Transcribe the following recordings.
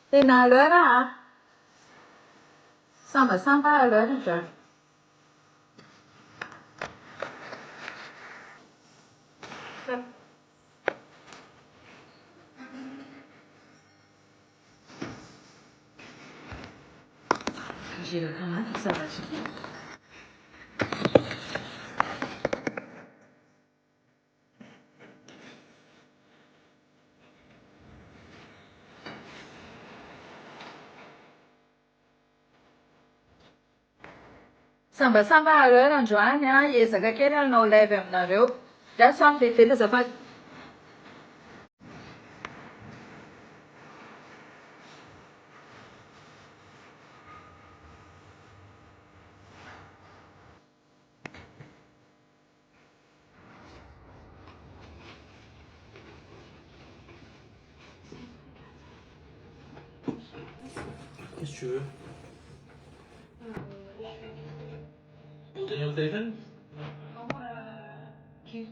Tena allora? Samba allora già. Giro come ça va. Samba allora androany a ezaka kely hanao live aminareo. Za samy fetifety azafady. Qu'est-ce que tu veux? Pour tenir le téléphone? Si tu veux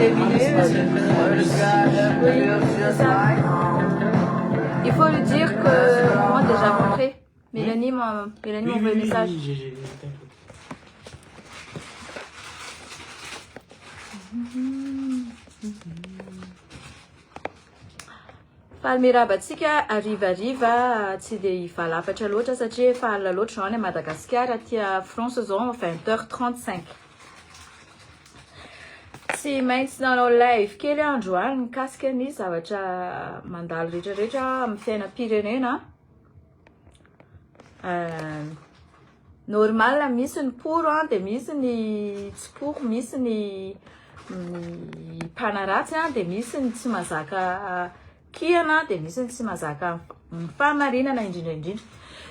deviner, oui, c'est ça. Il faut lui dire que moi déjà montré. Mélanie m'a envoyé un message. J'ai Falmirabantsika hariva tsy dia hivalapatra loatra satria efa alina loatra zao any Madagasikara tia France zao 20h35. Tsy maintsy nanao live kely androany mikasika ny zavatra mandalo rehetrarehetra amin'ny fiainam-pirenena. Normal misy ny poro dia misy ny tsy poro, misy ny mpanaratsy dia misy ny tsy mazaka kiana dia misy ny tsy mazaka fahamarinana indrindraindrindra.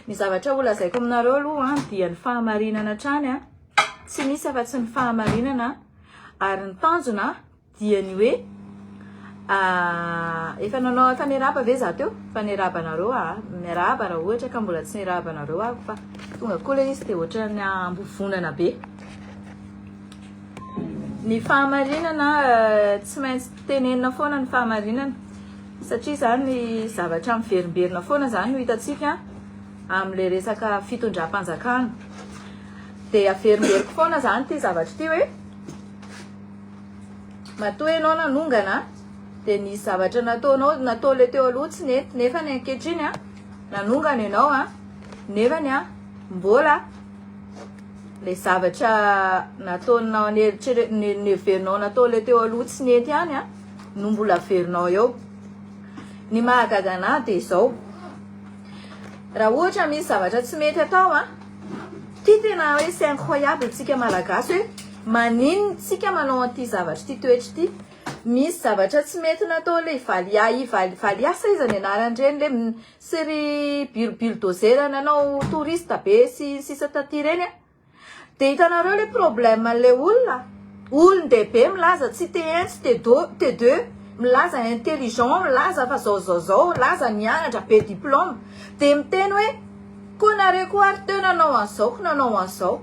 Ny zavatra olazaiko aminareo aloha dia ny fahamarinana trany tsy misy afa-tsy ny fahamarinana ary ny tanjona dia ny hoe efa nanao faneraba ve za teo? Fanerabanareo miaraba raha ohatra ka mbola tsy nerabanareo fa tonga koa le izy dia ohatra ny ambovonana be. Ny fahamarinana tsy maintsy tenenina foana ny fahamarinana satria zany zavatra miverimberina foana zany no hitantsika amin'le resaka fitondram-panjakana. Dia averimberiko foana zany ty zavatra ty hoe matoa ianao nanongana dia nisy zavatra natao le teo aloha tsy nety nefa ny ankehitriny nanongana ianao nefany mbola le zavatra nataonao neverinao natao le teo aloha tsy nety ihany no mbola averinao eo. Ny mahagaga anahy dia izao, raha ohatra misy zavatra tsy mety atao ty tena hoe c'est incroyable tsika malagasy hoe maninona tsika manao an'ity zavatra ty toetra ty. Misy zavatra tsy mety natao le valiasa izy ny anaran'ireny le sery bulldozer nanao touriste be sy taty reny dia hitanareo le problème le olona dehibe milaza tsy T1 tsy T2 milaza intelligent milaza fa zao milaza nianatra be diplôme dia miteny hoe koa nareo koa ary teo nanao an'izao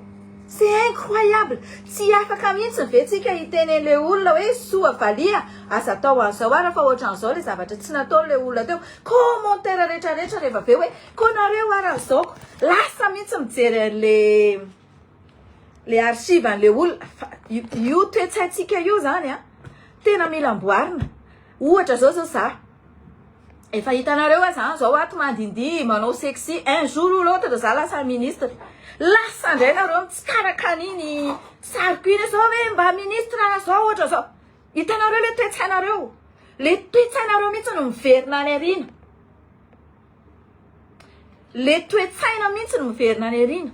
C'est incroyable. Tsy afaka mihitsy vetsika itenen'le olona hoe soa valia asa tao an'izao ara fa ohatran'izao le zavatra tsy nataon'le olona teo. Commentaire rehetrarehetra rehefa aveo hoe ko nareo ara zaoko. Lasa mihitsy mijery le archive an'le olona. Io toetsaintsika io zany a tena mila amboarina. Ohatra zao za efa hitanareo zany zao ato mandindy manao sexy un jour ou l'autre za lasa ministre. Lasa indray nareo mitsikarakana iny sariko iny zao hoe mba ministre zao ohatra zao. Hitanareo le toetsainareo. Le toetsainareo mihitsy no miverina any arina. Le toetsaina mihitsy no miverina any arina.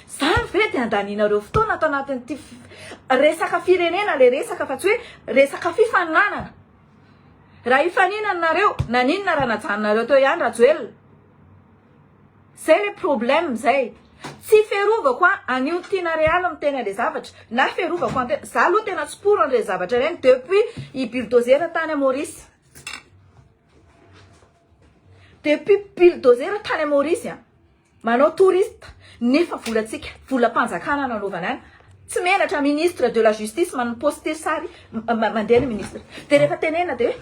Zany ve dia andaninareo fotoana atao anatin'ity resaka firenena le resaka fa tsy hoe resaka fifaninanana. Raha hifaninanareo naninona raha najanonareo teo ihany Rajoelina. Zay le problème zay. Tsy fiarovako anio tiana real miteny le zavatra na fiarovako antena za aloha tena tsy pour an'le zavatra reny depuis i bulldozer tany Maurice. Depuis bulldozer tany Maurice manao touriste nefa volatsika volam-panjakana nanaovana any. Tsy menatra ministre de la justice poster sary mandeha ny ministre. De rehefa tenena de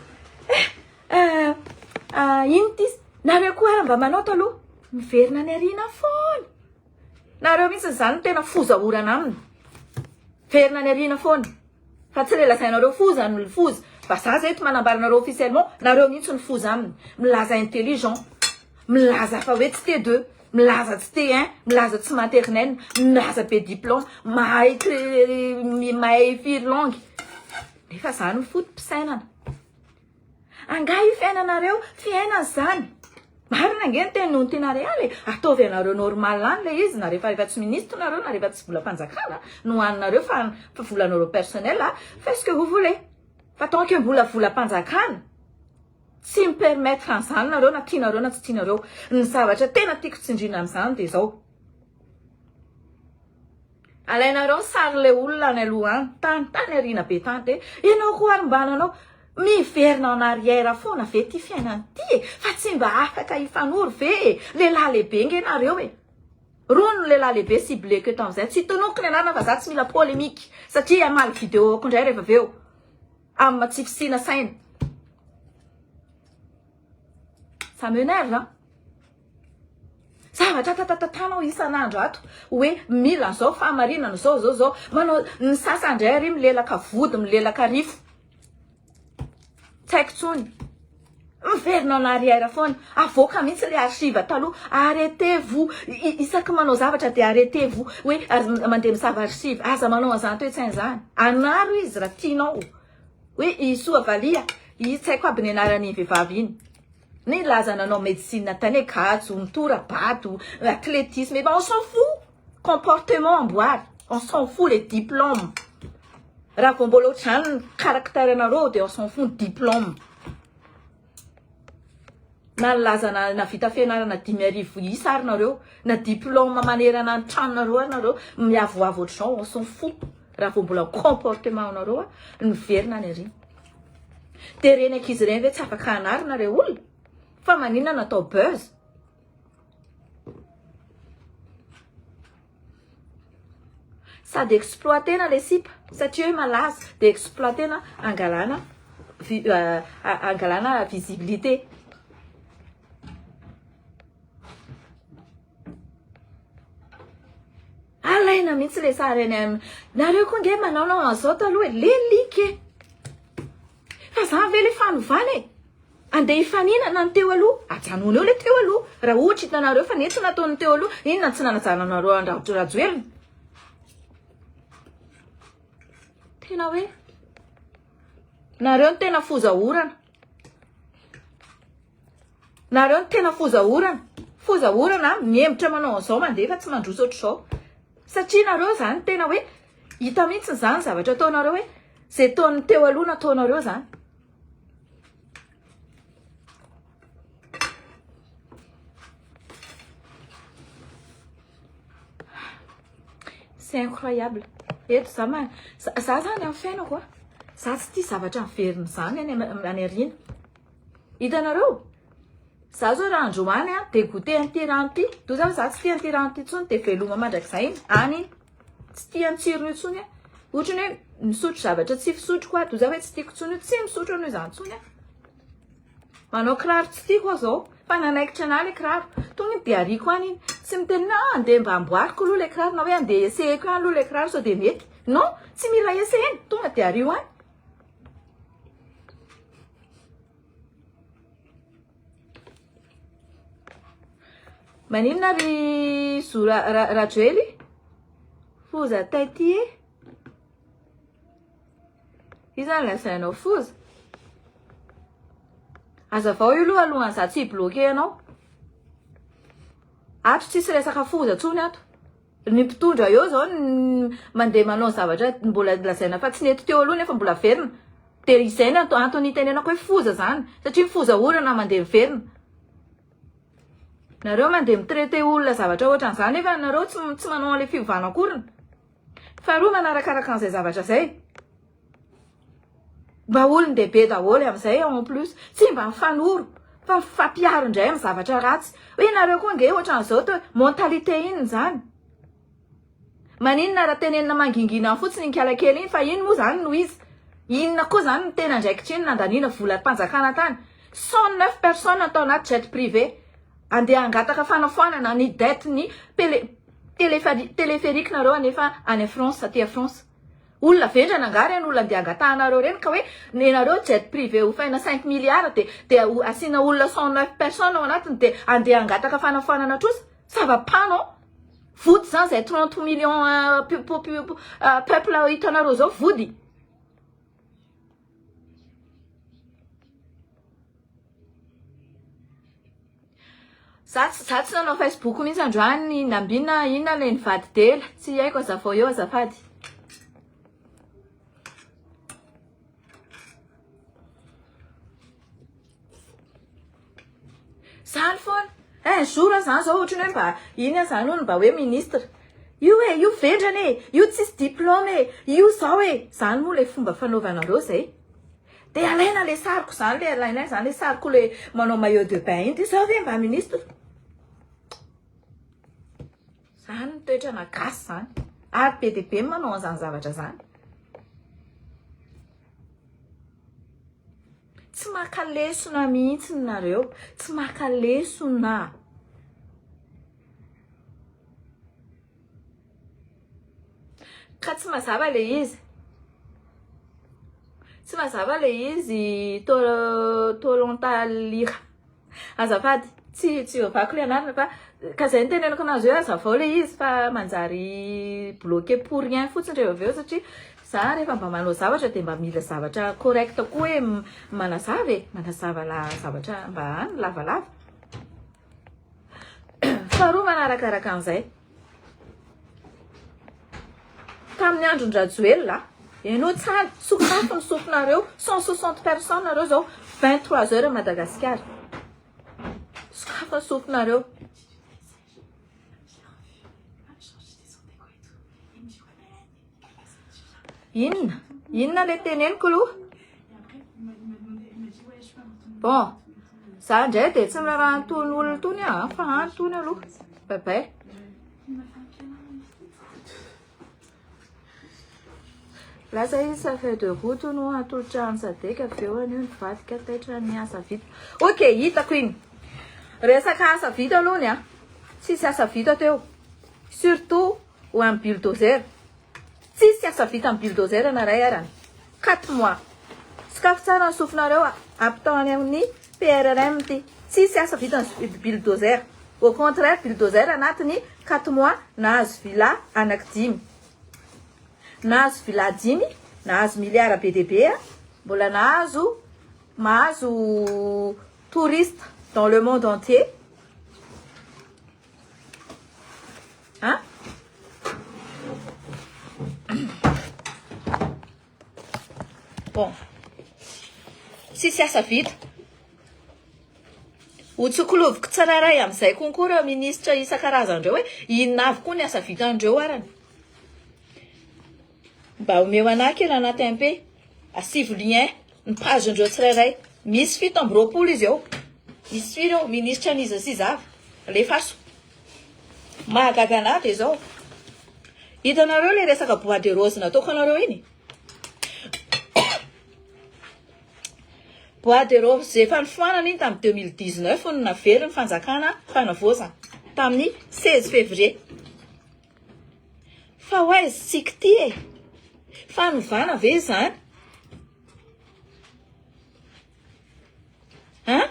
ino tis nareo koa mba manao taloha miverina ny arina foana. Nareo mihitsy zany tena fozahorana aminy. Verina ny arina foana. Fa tsy le lazainareo foza ny foza. Fa za zay eto manambaranareo officiellement nareo mihitsy ny foza aminy. Milaza intelligent. Milaza fa hoe tsy te deux. Milaza tsy te un. Milaza tsy maternelle. Milaza be diplôme. Mahay firy langue. Nefa zany fotom-pisainana. Angaha io fiainanareo fiainana zany. Marina nge ny teny noho ny tena real ataovy anareo normal any le izy na rehefa tsy ministre nareo na rehefa tsy volam-panjakana no haninareo fa volanareo personnel faites ce que vous voulez. Fa tant que mbola volam-panjakana tsy mipermettre an'izany nareo na tianareo na tsy tianareo. Ny zavatra tena tiako tsindrina amin'izany dia zao. Alainareo sary le olona any aloha tany arina be tany de ianao koa arimbananao miverina en arrière foana ve ty fiainana ty fa tsy mba afaka hifanoro ve lehilahy lehibe nge nareo Rono lehilahy lehibe cibleko eto amin'izay tsy tonoko ny anarana fa za tsy mila polémique satria amaly vidéo ko indray rehefa aveo amin'ny matsifisina saina. Ça m'énerve zavatra tatatanao isan'andro ato hoe mila zao fahamarinana zao manao ny sasandray ary milelaka vody milelaka rifo. Tsy haiko tsony. Miverina en arrière foana. Avoaka mihitsy le archive taloha. Arrêtez-vous. Isaky manao zavatra dia arrêtez-vous. Hoe mandeha misava archive. Aza manao an'izany toetsaina izany. Anaro izy raha tianao. Hoe isoa valia. Izy tsy haiko aby ny anaran'ny vehivavy iny. Ny laza nanao médecine tany hoe gatso, mitora bato, athlétisme. On s'en fout. Comportement amboary. On s'en fout les diplômes. Raha vao mbola ohatrany karakteranareo dia on s'en fout diplôme. Na laza na vita fianarana 10,000 isarinareo, na diplôme manerana ny tranonareo arnareo, miavoavo ohatr'izao, on s'en fout. Raha vao mbola comportement nareo miverina any arina. Dia reny ankizy ireny ve tsy afaka hanarina re olona? Fa maninona natao buzz? Sady exploitena le sipa satria hoe malaza dia exploitena angalana visibilité. Alaina mihitsy le sary eny nareo koa nge manao an'izao taloha le like. Fa za ve le fanovana andeha hifaninana ny teo aloha ajanona eo le teo aloha raha ohatra hitanareo fa netsy nataony teo aloha inona tsy nanajananareo Rajoelina. Tena hoe nareo ny tena fozahorana. Nareo ny tena fozahorana. Fozahorana miembotra manao an'izao mandeha fa tsy mandroso ohatr'izao. Satria nareo zany tena hoe hita mihitsy zany zavatra ataonareo hoe zay taon'ny teo aloha nataonareo zany. C'est incroyable. Eto za zany amin'ny fiainako za tsy tia zavatra miverina zany any arina. Hitanareo za zao raha androany a de goûter an'ity rano ity do zao za tsy tia an'ity rano ity tsony de veloma mandrak'izay iny any iny tsy tia antsiro io tsony a ohatrany hoe misotro zavatra tsy fisotro koa do zao hoe tsy tiako tsony io tsy misotro an'io zany tsony a manao kiraro tsy tiako aho zao fa nanaikitra ana le kiraro tony de ariko any iny tsy miteny na andeha mba amboariko aloha le kiraro na hoe andeha esehiko any aloha le kiraro sao de mety non tsy mila esehany tonga de ario any maninona ry zo rajoely foza taity e io zany lazainao foza azavao io aloha alohan'ny za tsy bloqué anao ato tsisy resaka foza tsony ato ny mpitondra eo zao mandeha manao zavatra mbola lazaina fa tsy nety teo aloha nefa mbola verina de izay ny antony itenenako hoe foza zany satria foza olana mandeha miverina nareo mandeha mitraité olona zavatra ohatran'izany nefa nareo tsy manao an'le fiovana akorina faharoa manarakaraka an'izay zavatra zay mba olon-dehibe daholo amin'izay en plus tsy mba mifanoro fa fampiaro indray amin'ny zavatra ratsy hoe nareo koa nge ohatran'izao to mentalité iny zany maninona raha tenenina mangingina fotsiny nkalakely iny fa iny moa zany no izy inona koa zany ny tena ndraikitra iny nandaniana vola mpanjakana tany 109 personnes atao anaty jet privé andeha angataka fanafoanana ny dette ny téléphérique nareo anefa any France aty a France olona vendra nangary any olona andeha angatahanareo reny ka hoe nenareo jet privé ho faina 5 milliards de asina olona 109 personnes ao anatiny de andeha angataka fanafoanana trosa zava-pano vody zany zay 30 millions peuple hitanareo zao vody za tsy nanao Facebook mihitsy androany nambina inona le nivady dela tsy haiko azavao eo azafady zany foana un jour zany zao ohatrany hoe mba iny zany olo mba hoe ministre io e io vendrany e io tsisy diplôme e io zao e zany moa le fomba fanaovanareo zay de alaina le sariko zany le alaina zany le sariko le manao maillot de bain iny de zao ve mba ministre zany toetra nagasy zany ary be de be manao an'izany zavatra zany tsy maka lesona mihitsy nareo tsy maka lesona ka tsy mazava le izy tsy mazava le izy tolontalira azafady tsy ovako le anarana fa ka zay nitenenako anazy hoe azavao le izy fa manjary bloqué pour rien fotsiny rehefa aveo satria za rehefa mba manao zavatra de mba mila zavatra correct koa hoe manazava e manazava la zavatra mba any lavalava faharoa manarakaraka an'izay tamin'ny andron-drajoely la ianao tsany sokafo ny sofinareo 160 personnes nareo zao 23 heures Madagascar sokafo ny sofinareo inona le teneniko aloha bon za ndray de tsy raha antony olona tony fa antony aloha babay lasa izy ça fait de route no atolotrano sadeka aveo anio nivadika taitra ny asa vita ok hitako iny resaka asa vita alohany a tsisy asa vita teo surtout ho amin'ny bulldozer tsisy asa vita amin'ny bulldozer naray arany 4 mois sakafo tsara ny sofinareo ampitao any amin'ny PRRM ty tsisy asa vita ny bulldozer au contraire bulldozer anatiny 4 mois nahazo villa anaky 5 nahazo villa 5 nahazo milliard be debe mbola mahazo touriste dans le monde entier hein bon sisy asa vita ho tsokolovoka tsararay amin'izay konkory ministre isan-karazandreo hoe inona avy koa ny asa vita andreo arany mba omeo anahy kely anaty MP asivy lien ny page ndreo tsirairay misy 7 amby roapolo izy eo misy ireo ministra an'iza sy zava le faso mahagaga anahy de zao hitanareo le resaka bois de rose nataoko anareo iny bois de rose efa nifoanana iny tamin'ny 2019 no navery ny fanjakana fanavoazana tamin'ny 16 février fa hoaizy tsika ty e fa novana ve zany hein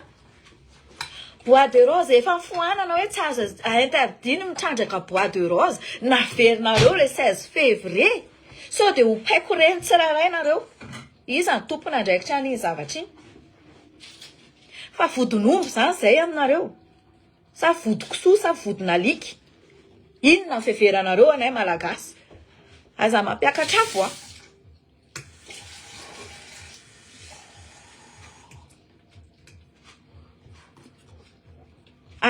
bois de rose efa nifoanana hoe tsy azo interdit mitrandraka bois de rose naverinareo le 16 février so de ho paiko reny tsirairay nareo iza ny tompona andraikitra an'iny zavatra iny fa vodin'omby zany zay aminareo sa vodi-kisoa sa vodin'alika inona ny fiheveranareo anay malagasy aza mampiakatra afo a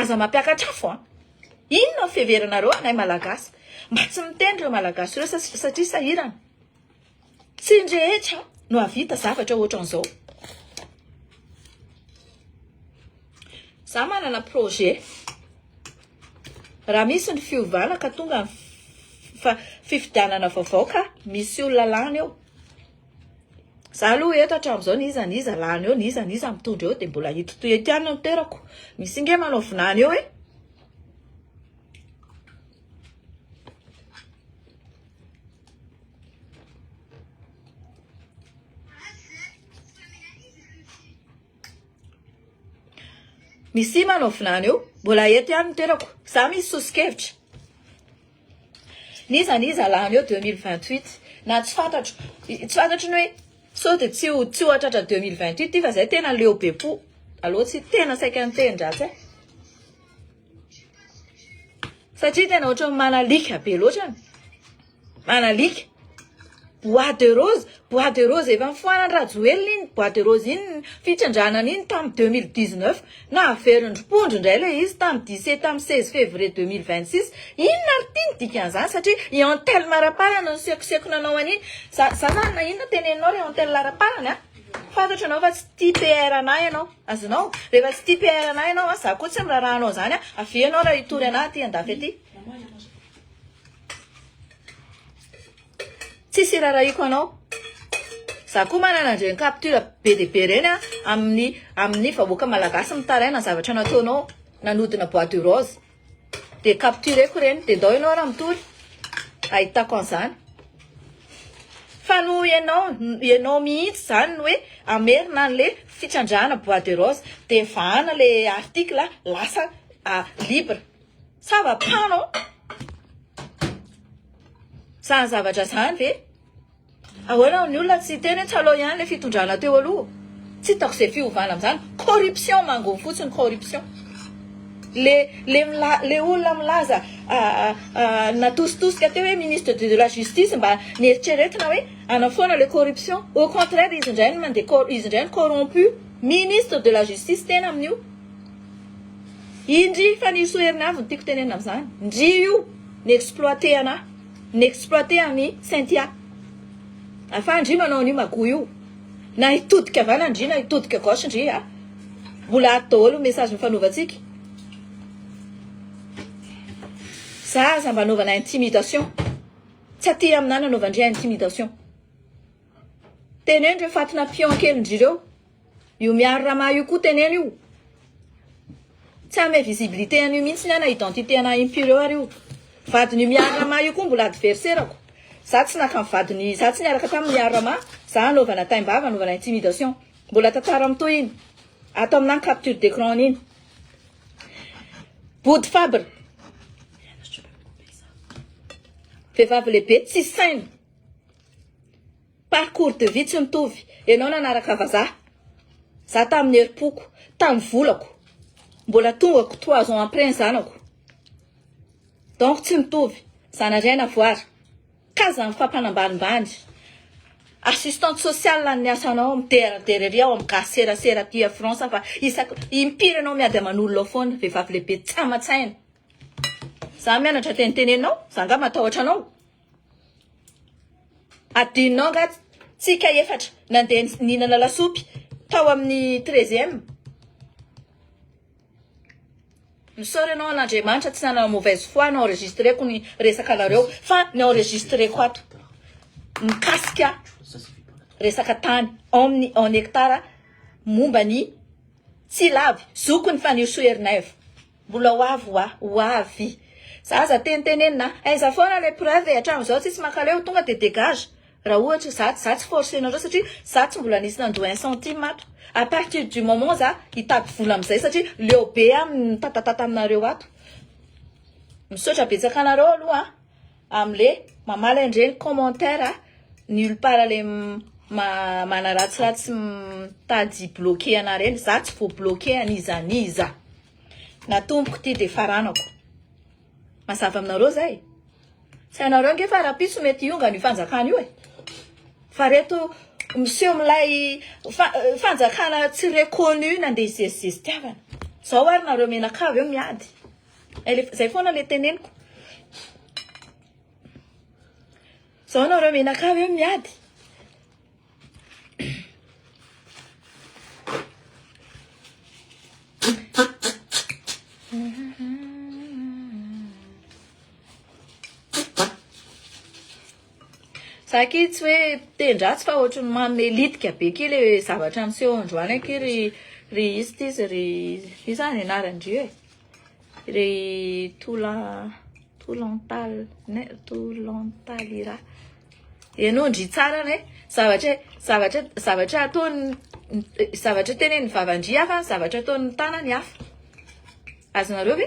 aza mampiakatra afo a inona ny fiheveranareo anay malagasy mba tsy miteny ireo malagasy ireo satria sahirana tsy indrehetra no havita zavatra ohatran'izao za manana projet raha misy ny fiovana ka tonga fifidianana vaovao ka misy olona lany eo za aloha eto hatramin'izao niza lany eo niza mitondra eo de mbola hito toetiana no terako misy nge manao vinany eo e misy manao vinany eo mbola eto ihany no terako za misy sosikevitra niza lany eo 2028 na tsy fantatro ny hoe so de tsy ohatratra 2028 ty fa zay tena leo bepo aloha tsy tena saika niteny-dratsy satria tena ohatra manalika be loatrany manalika bois de rose efa mifoanany rajoelina iny bois de rose iny fitrandrana iny tamin'ny 2019 na averin'mpondro indray le izy tamin'ny 16 février 2026 inona ry tiany dikan'izany satria iantel maraparana no sekoseko nanao an'iny za zany na inona teneninao re iantel maraparana a fantatro anao fa tsy tia PR anahy ianao azonao rehefa tsy tia PR anahy ianao a za koa tsy mirarahanao zany a avianao raha hitory anahy ty andafy aty tsisy rarahiko anao za koa manana andreny capture be de be reny a amin'ny vahoaka malagasy mitaraina zavatra nataonao nanodina bois de rose de captureko reny de ndao ianao raha mitory ahitako an'izany fa no ianao mihitsy zany hoe amerina an'le fitrandrana bois de rose de vahana le article lasa libre sava-panao zany zavatra zany ve ahoana ny olona tsy teny tsalo ihany le fitondrana teo aloha tsy hitako izay fiovana amin'izany corruption mangony fotsiny corruption le olona milaza natositosika teo hoe ministre de la justice mba nieritreretina hoe anafoana le corruption au contraire izy indray ny corrompu ministre de la justice tena amin'io indry fa niso herina avy ny tiako tenena amin'izany ndry io niexploité anahy niexploité ami Cynthia afa ndry manao an'io magoa io na hitodika avana ndry na hitodika gauche ndry a mbola ato daholo message mifanaovantsika za mba anaovana intimidation tsy aty aminah nanaovandry intimidation teneny re fatina pion kely ndry reo io miaro raha io koa teneny io tsy ame visibilité an'io mihitsy ny ana identité ana impure ary io vadiny miaro raha io koa mbola adversairako za tsy naka mivadiny za tsy niaraka tamin'ny miaro raha za anaovana taimbava anaovana intimidation mbola tantara amito iny ato aminany capture d'écran iny Body Fabre vehivavy lehibe tsy saina parcours de vie tsy mitovy ianao nanaraka vazaha za tamin'ny herim-poko tamin'ny volako mbola tongako 3 ans après zanako donc tsy mitovy zanareny avoary kaza mifampanambanimbany assistante sociale ny asanao miteraterery ao amin'ny gaserasera ty a France fa isaka impiry anao miady aman'olona foana vehivavy lehibe tsy amatsaina za mianatra teniteneninao za nga matahotra anao adinao nga tsika efatra nandeha nihinana lasopy tao amin'ny 13e Misaotra ianao an'Andriamanitra tsy nanana mauvaise foi naenregistreko ny resaka anareo fa naenregistreko ato mikasika Ça suffit pas. resaka tany amin'ny en hectare momba ny Tsilavy zokony fanirso Herinaivo mbola ho avy zaza tenitenenina aiza foana le preuve hatramin'izao tsisy makaleo tonga de dégage raha ohatra za tsy forcer anareo satria za tsy mbola nisy nandoa 1 centime ato à partir du moment za hitady vola am'izay satria leo be amin'ny tatatata aminareo ato misaotra betsaka anareo aloha am'le mamala indreny commentaire nulle part le manaratsiratsy mitady bloqué anareny za tsy vo bloqué anizaniza natomboko ty de faranako mazava aminareo zay sy anareo nge fa rapiso mety iongany fanjakana io e fa reto monsieur milay fanjakana tsy reconnu nandeha izesizesy tiavana zao ary nareo menakavy eo miady zay foana le teneniko zao nareo menakavy eo miady Saki tsy hoe tendratsy fa ohatrany manome litika be ke le zavatra miseho androany ke ry izy ry izany anarandrio e ry tolantalira ianao ndry tsara ne zavatra ataony zavatra teneny vavandry hafa zavatra ataony tanany hafa azonareo ve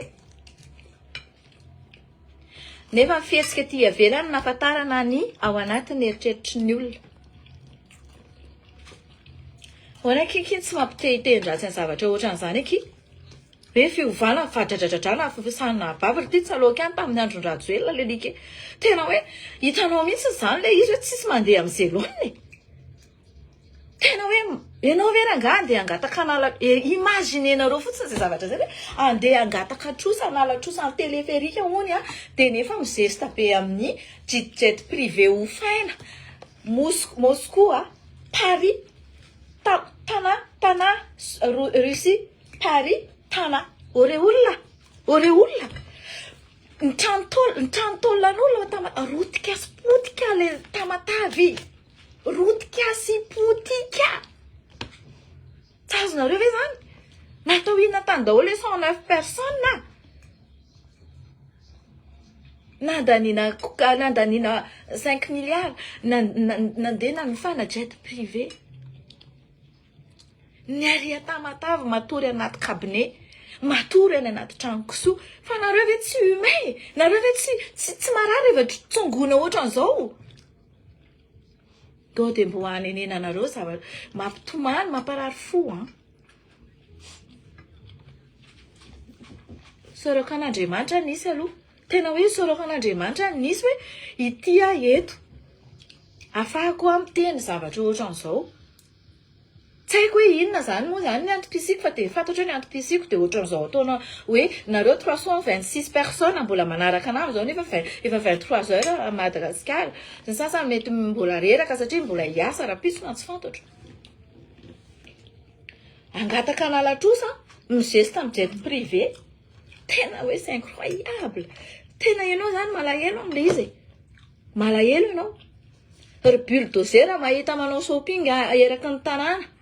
nefa fihetsika ty avelany nafatarana ny ao anatiny eritreritry ny olona hoana kiky tsy mampitehitendratsy ny zavatra ohatran'izany eky hoe fiovana fadradradradrana fisanina bavy ty tsaloka any tamin'ny andron-drajoelona le like tena hoe hitanao mihitsy zany le izy hoe tsisy mandeha am'zelony tena hoe ianao ve rangaha andeha angataka anala imaginenareo fotsiny zay zavatra zay hoe andeha angataka trosa anala trosa ny téléphérique hony de nefa mizesta be amin'ny jet privé ho faina Moscou Paris tana Russie Paris tana ore olona nitranotollan'olona rotika sy potika le tamatavy rotika sy potika tazonareo ve zany natao inona tany daholo 109 personnes nandanina 5 milliards nandeha nanofana jet privé niaria tamatavy matory anaty cabinet matory any anaty trano kisoa fa nareo ve tsy humain nareo ve tsy marary rehefa tsongona ohatran'izao do de mbo anenena anareo zavatra mampitomany mamparary fo soroko an'Andriamanitra nisy aloha tena hoe soroko an'Andriamanitra nisy hoe ity eto afahako amiteny zavatra ohatran'izao tsy haiko hoe inona zany moa zany ny antom-pisiko fa de fantatra hoe ny antom-pisiko de ohatran'izao ataona hoe nareo 326 personnes mbola manaraka an'azy zao nefa efa 23 heures à Madagascar ny sasany mety mbola reraka satria mbola hiasa rapiso na tsy fantatra angataka analatrosa mizesta amin'ny jet privé tena hoe c'est incroyable tena ianao zany malahelo am'le izy malahelo ianao ry bulldozer mahita manao shopping eraky ny tanàna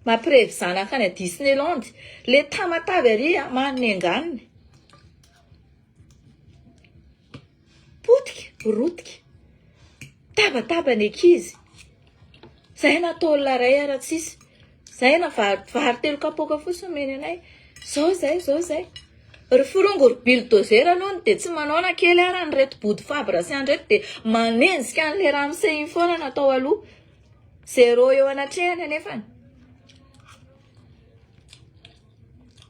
mampirevy zanaka any a Disneyland le tamatavy ary manenganiny potika rotika tabataba ny ankizy zay natao laray ara-tsisy zay na vary telo kapoka fotsiny meny anay zao zay ry forongo ry bulldozer aloha de tsy manao na kely ara ny reto body fabre sy andreto de manenjika an'le raha misehiny foana natao aloha 0 eo anatrehany anefany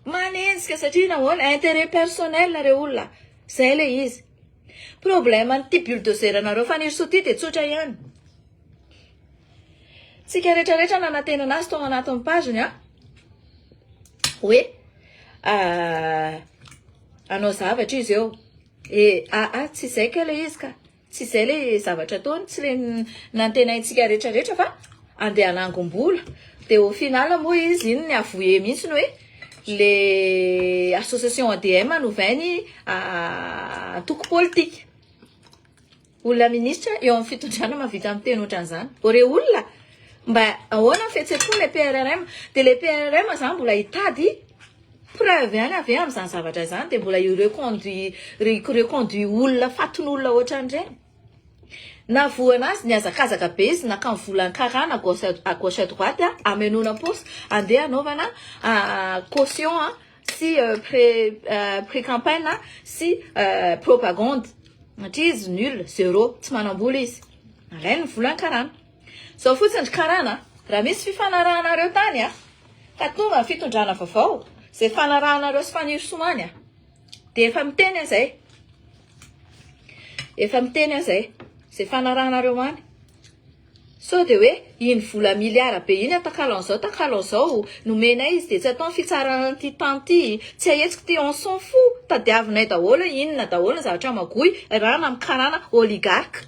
manenjika satria nahoana intérêt personnel re olona zay le izy problème an'ity bulldozer anareo fanirso ty de tsotra ihany tsika rehetrarehetra nanantena anazy tao anatin'ny paginy hoe anao zavatra izy eo tsy zay ke le izy ka tsy zay le zavatra ataony tsy le nantenaintsika rehetrarehetra fa andeha anangom-bola de au final moa izy iny ny avoe mihitsy ny hoe les association ADM novainy toko politique. Olona ministra eo amin'ny fitondrana mahavita amin'ny teny ohatran'izany. Ore olona mba ahoana fihetseham-po le PRRM de le PRRM zany mbola hitady preuve ihany avy amin'izany zavatra izany de mbola reconduit olona fatin'olona ohatran'ireny. Na voana azy ny azakazaka be izy nakamy volany karana à gauche à droite amenoana posy andeha anaovana caution si pré-campagne si propagande. Satria izy nul, zéro, tsy manambola izy. Alainy volany karana. Zao fotsiny karana, raha misy fifanarahanareo tany ka tonga ny fitondrana vaovao, zay fanarahanareo sy fanirisoany de efa miteny zay. Efa miteny zay. Zay fanarahanareo any. So de hoe iny vola miliara be iny takalon'izao nomenay izy de tsy atao fitsarana ty tanty, tsy ahetsika ty on s'en fout, tadiavinay daholo inona daholo ny zavatra magoy rana amin'ny karana oligarque.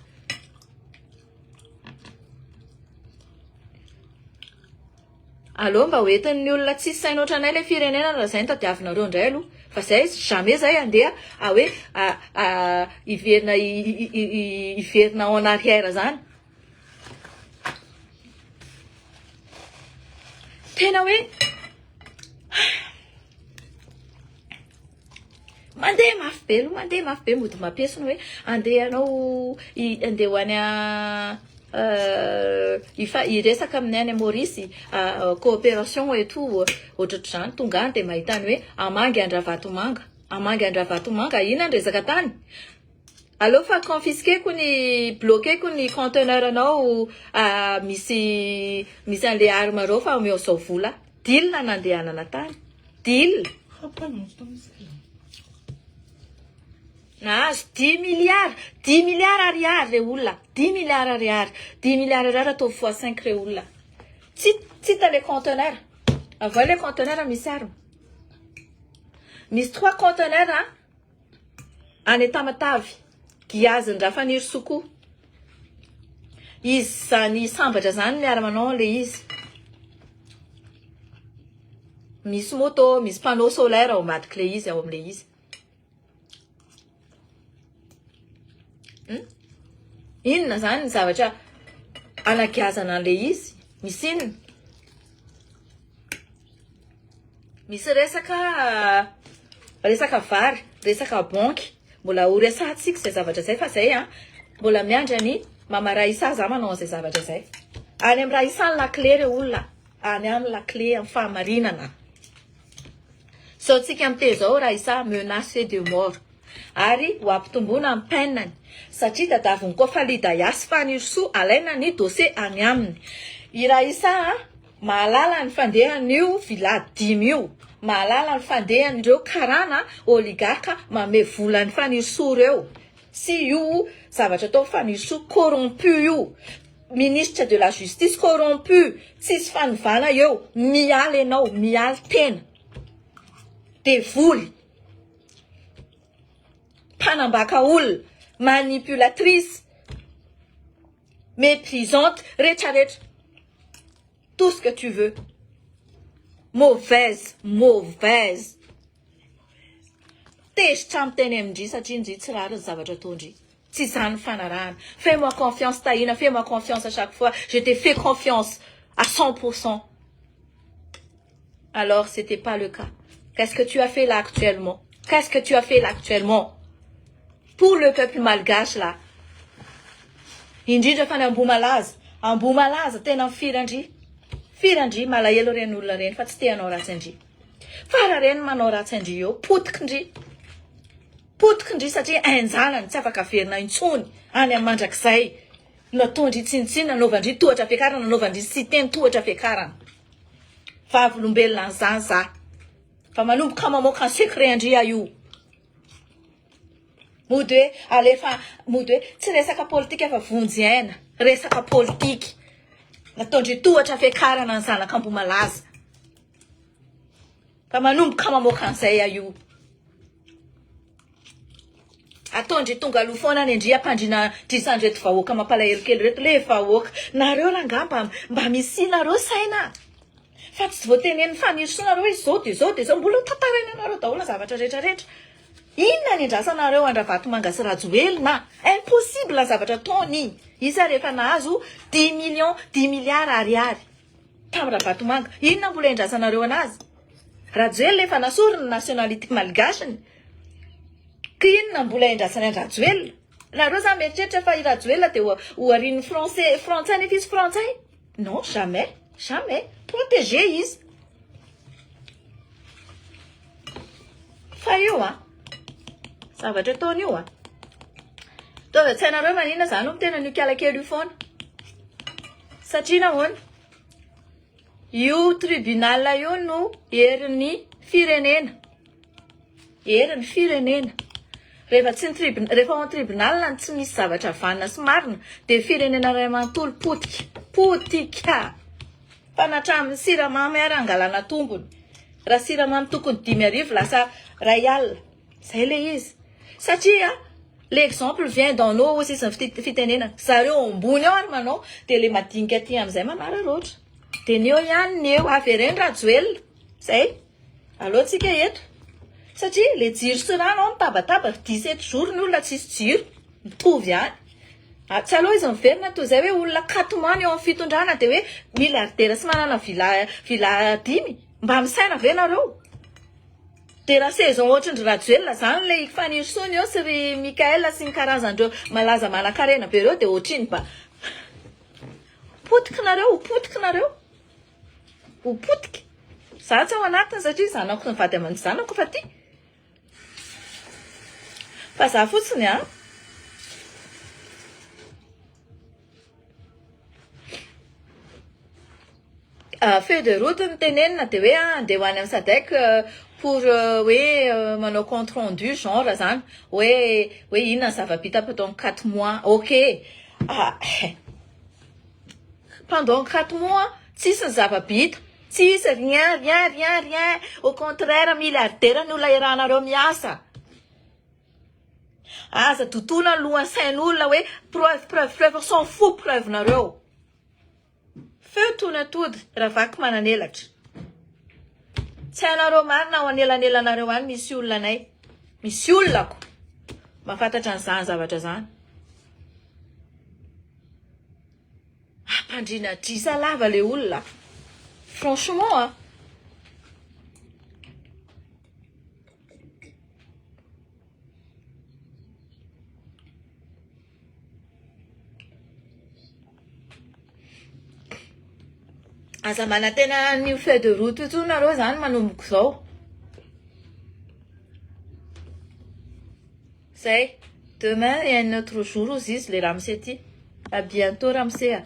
Allo mba hoentin'ny olona tsisy saina ohatranay le firenena raha zay tadiavinareo indray aloha. Fa zay jamais zay andeha hoe hiverina en arrière zany. Tena hoe mandeha mafy be mody mampesona hoe andeha anao andeha ho any iresaka amin'ny any Maurice coopération et tout ohatr'izany tonga any de mahitany hoe amangy Andravatomanga ina ny resaka tany. Allo fa confisqueko ny bloqueko ny conteneur anao misy an'le arme reo fa omeo zao vola. Deal na nandehanana tany. Deal. Na 10 milliards ariary le olona. 10 milliards ariary. 10 milliards ariary atao fois 5 le olona. Tsy ta le conteneur. Avao le conteneur misy arme. Misy 3 conteneurs any Tamatavy. Giaziny rafaniry soko. Izy zany sambatra zany miara-manao le izy. Misy moto, misy panneau solaire ao ambadiky le izy ao am'le izy. Inona zany ny zavatra anagiazana an'le izy? Misy inona? Misy resaka vary, resaka banky. Mbola ho resatsika zay zavatra zay fa zay mbola miandrany Mama Raissa za manao zay zavatra zay. Any amin'ny Raissa la clé re olona. Any amin'ny la clé amin'ny fahamarinana. So tsika amte zao Raissa menacé de mort. Ary ho ampitomboana amin'ny penany. Satria tadaviny koa falida yasy fanirso alaina ny dossier any aminy. I Raissa mahalala ny fandehan'io vila 10 io. Mahalala ny fandehan'ireo karana oligarka mame vola ny fanirso reo. Si io zavatra atao fanirso corrompu io. Ministre de la justice corrompu. Tsisy fanovana eo. Mialy enao, mialy tena. De voly. Panambaka olona. Manipulatrice. Méprisante. Rehetra. Tout ce que tu veux. Mauvaise. Tezitra amin'ny teny amindry satria indry tsy rary ny zavatra ataondry. Tsy zany fanarahana. Fais-moi confiance Taïna, fais-moi confiance à chaque fois. Je t'ai fait confiance à 100%. Alors, c'était pas le cas. Qu'est-ce que tu as fait là actuellement? Pour le peuple malgache là. Indrindra fa ny Amboumalaza tena firandry. Firandry malahelo reny olona reny fa tsy te hanao ratsy andry. Fara reny manao ratsy andry eo, potikindry satria ainjalany tsy afaka verina intsony any amin'ny mandrakizay. Nataondry tsinitsiny nanaovandry tohatra fiakarana, nanaovandry sy teny tohatra fiakarana. Vavolombelona an'izany za. Fa manomboka mamoaka ny secret andry io. Mody hoe tsy resaka politika fa vonjy resaka politika. Nataondry tohatra fiakarana ny zanaka Amboumalaza. Fa manomboka mamoaka an'izay io. Ataondry tonga aloha foana ny Andria Pandriana Trisandreto vahoaka mampalahelo kely reto le vahoaka. Nareo rangamba mba misy nareo saina. fa tsy voatenen'ny fanirisanareo hoe izao de izao de izao mbola tantaraina anareo daholo zavatra rehetrarehetra inona ny andrasanareo Andravatomanga sy Rajoelina na impossible ny zavatra ataony isa rehefa nahazo 10 millions 10 milliards ariary tamin'ny Andravatomanga inona mbola andrasanareo anazy Rajoelina efa nasoriny nationalité malgasiny ka inona mbola andrasany Rajoelina nareo zany mieritreritra fa i Rajoelina de ho ariny frantsay nefa izy frantsay non jamais protégé izy fa io zavatra ataony io tova tsy hainareo manina zany no tena nikalakely io foana satria nahoana io tribunal io no herin'ny firenena rehefa ao tribunal tsy misy zavatra vanina sy marina de firenena ray manontolo potika fa natramin'ny siramamy ary angalana tombony raha siramamy tokony 5,000 lasa ray alina zay le izy satria l'exemple vient dans nos sisy fitenena zareo ambony ao ary manao de le madinika aty am'izay manararoatra de neo ihany neo avereny Rajoelina zay alohatsika eto satria le jiro sy rano ao mitabataba 17 jours ny olona tsisy jiro mitovy ihany tsy aloha izy miverina toy zay hoe olona 4 mois eo amin'ny fitondrana de hoe milliardaire sy manana villa 10 mba misaina ve nareo de raha saison ohatrandry Rajoelina zany le fanirisoany eo sy ry Mikaela sy ny karazandreo malaza manan-karena be reo de ohatriny ba potika nareo za tsy ao anatiny satria zanako nivady aman'ny zanako fa ty fa za fotsiny feu de route ny tenenina de hoe andeha ho any amin'ny SADC pour hoe manao compte rendu genre zany hoe inona ny zava-bita pendant 4 mois ok pendant 4 mois tsisy ny zava-bita tsisy rien au contraire milliardaire ny olona irahanareo miasa aza tontona alohan'ny sain'olona hoe preuve s'en fout preuve nareo feu tonatody raha vaky mananelatra tsy hainareo marina ao anelanelanareo any misy olona anay misy olonako mahafantatra an'izany zavatra zany ampandrina drisa lava le olona franchement aza manantena ny feu de route io nareo zany manomboko zao zay demain et un autre jour ozy izy le Ramsey ty à bientôt Ramsey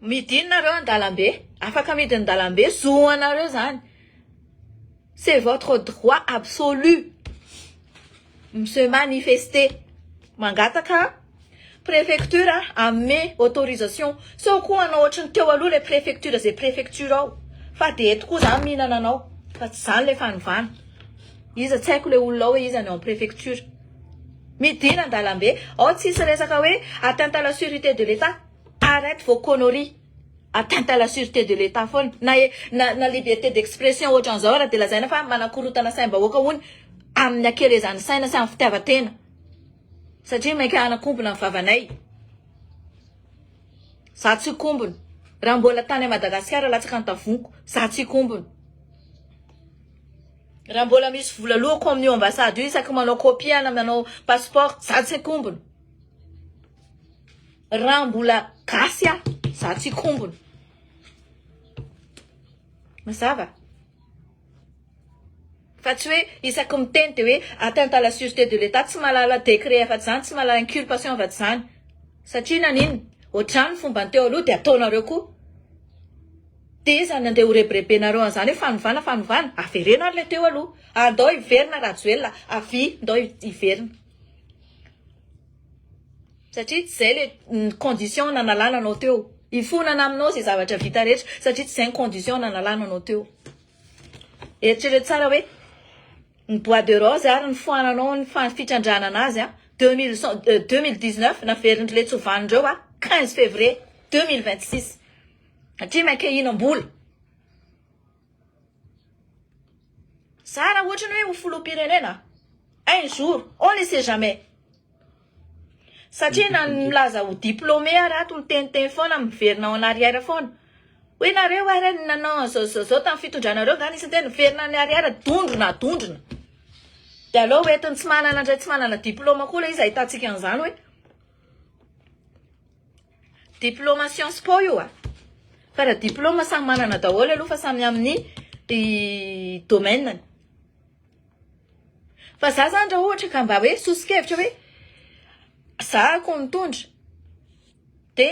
midiny nareo an-dalambe afaka midiny an-dalambe zoanareo zany c'est votre droit absolu se manifester mangataka préfecture amme autorisation so koa anao ohatrany teo aloha le préfecture zay préfecture ao fa de eto koa zany mihinana anao fa tsy zany le fanovana iza tsy haiko le olona ao hoe iza ny ao préfecture midina an-dalambe ao tsisy resaka hoe atteinte à la sûreté de l'État arrête vos conneries atteinte à la sûreté de l'État foana na liberté d'expression ohatran'izao raha de lazaina fa manakorotana saim-bahoaka hony amin'ny akelezany saina sy amin'ny fitiavatena satria mainka anakombona amin'ny vavanay za tsy kombona raha mbola tany a Madagasikara latsaka ny tavoniko za tsy kombona raha mbola misy vola lohako amin'io ambasady io isaky manao copie na manao passeport za tsy kombona raha mbola gasy za tsy kombona mazava fa tsy hoe isaky miteny de hoe atteinte à la sûreté de l'État tsy malala décret afa-tsy zany tsy malala inculpation afa-tsy zany satria naniny ohatrany fomba ny teo aloha de ataonareo koa de zany andeha ho rebrebenareo an'izany hoe fanovana averena ary le teo aloha andao hiverina Rajoelina avy ndao hiverina satria tsy zay le condition nanalananao teo ifonana aminao zay zavatra vita rehetra satria tsy zay ny condition nanalananao teo eritrereto tsara hoe ny bois de rose ary ny foananao ny fitrandrana anazy 2019 naverindry le tsovanindreo 15 février 2026 satria mainka ihinam-bola Sara ohatra ny hoe ho filoham-pirenena un jour on ne sait jamais satria na milaza ho diplômé arato miteniteny foana miverina ao an'arrière foana hoe nareo ary nanao zao tamin'ny fitondranareo zany isy tena miverina ny arrière dondrona de aloha hoentiny tsy manana indray tsy manana diplôma koa la izy ahitantsika an'izany hoe diplôma Sciences Po io fa raha diplôma samy manana daholo aloha fa samy amin'ny domaine fa za zany raha ohatra ka mba hoe sosikevitra hoe za ko mitondra de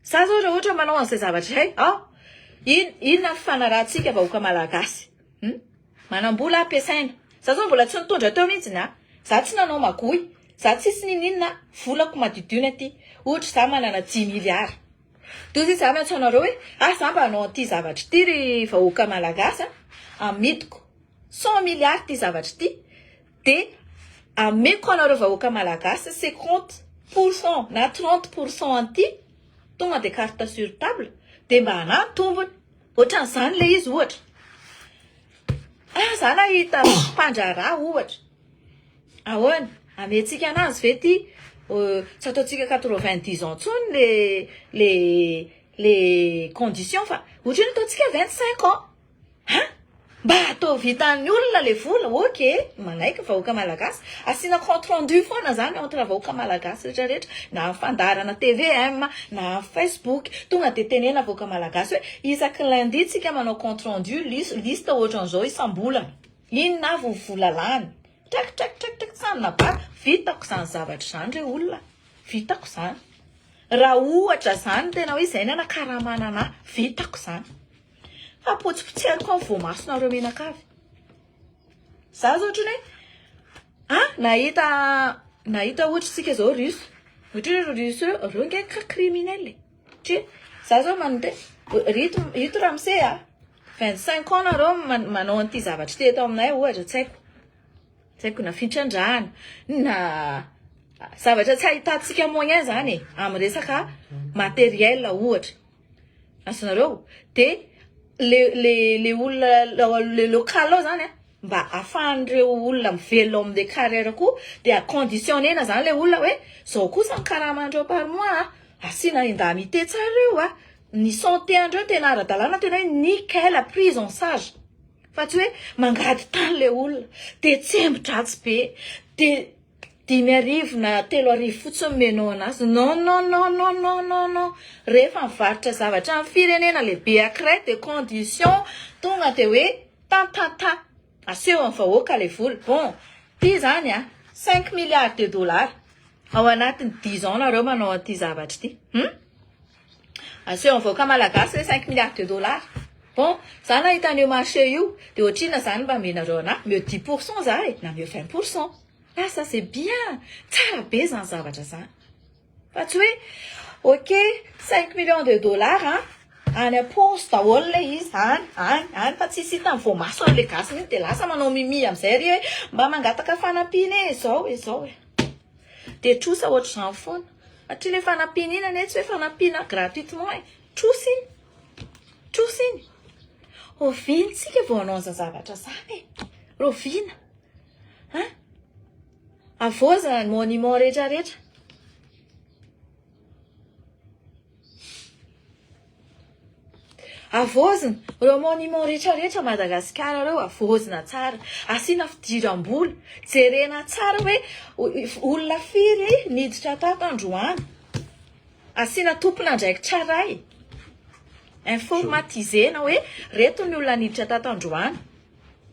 za zao raha ohatra manao an'izay zavatra hay inona fanarahantsika vahoaka malagasy manam-bola ampiasaina za zao mbola tsy nitondra teo mihitsy za tsy nanao magoy za tsisy ninina volako madidina aty ohatra za manana 10 milliards toy za maintsy anareo hoe za mba hanao an'ity zavatra ity ry vahoaka malagasy amidiko 100 milliards ty zavatra ity de ameko anareo vahoaka malagasy 50% na 30% an'ity tonga de carte sur table de mba hanatombony ohatran'izany le izy ohatra za nahita mpandraraha ohatra ahoana amentsika anazy ve ty tsy ataontsika 90 ans tsony les conditions fa ohatra ny ataontsika 25 ans mba atao vitan'ny olona le vola ok manaiky vahoaka malagasy asiana compte rendu foana zany entre vahoaka malagasy rehetrarehetra na fandarana TVM na Facebook tonga de tenena vahoaka malagasy hoe isaky lundi tsika manao compte rendu liste ohatran'izao isam-bolana inona avy ny vola lany trak samy nabary vitako zany zavatra zany re olona vitako zany raha ohatra zany tena hoe izay nana karamanana vitako zany fa potsipotsihako amin'ny voamasonareo menakavy za zao ohatrany hoe nahita ohatra tsika zao russe ohatra russe reo ngeka criminel tri za zao manode rito ramse 25 ans nareo manao an'ity zavatra ty eto aminay ohatra tsy haiko na fitrandrahana na zavatra tsy ahitantsika moyen zany amin'ny resaka matériel ohatra azonareo de le olona le local ao zany mba afahan'ireo olona mivelona amin'ny carrière koa de aconditionnena zany le olona hoe zao kosa ny karamandreo par mois asiana indemnité tsara reo ny santé andreo tena ara-dalàna tena hoe nickel prise en charge fa tsy hoe mangady tany le olona de tsembotratsy be de 10 na 3 fotsiny menao anazy non rehefa mivarotra zavatra amin'ny firenena lehibe akray de condition tonga de hoe tantanta aseho amin'ny vahoaka le vola bon ty zany 5 milliards de dollars ao anatiny 10 ans nareo manao an'ity zavatra ty aseho amin'ny vahoaka malagasy 5 milliards de dollars bon za nahitan'io marché io de ohatrina zany mba menareo ana meo 10% za na meo 20%. Ah, ça c'est bien. Tsara be zany zavatra zany. Fa tsy hoe ok 5 millions de dollars any amponsy daholo le izy any fa tsy hita ny voamaso le gasy mihitsy de lasa manao mimi amin'izay ry hoe mba mangataka fanampiana zao de trosa ohatra zany foana satria le fanampiana iny ane tsy hoe fanampiana gratuitement trosa iny ovintsika vao hanao an'izany zavatra zany rovina avozana ny monument rehetrarehetra avozina reo monument rehetrarehetra Madagasikara reo avozina tsara asiana fidiram-bola jerena tsara hoe olona firy niditra tato androany asiana tompona ndraiky tsaray informatisena hoe reto ny olona niditra tato androany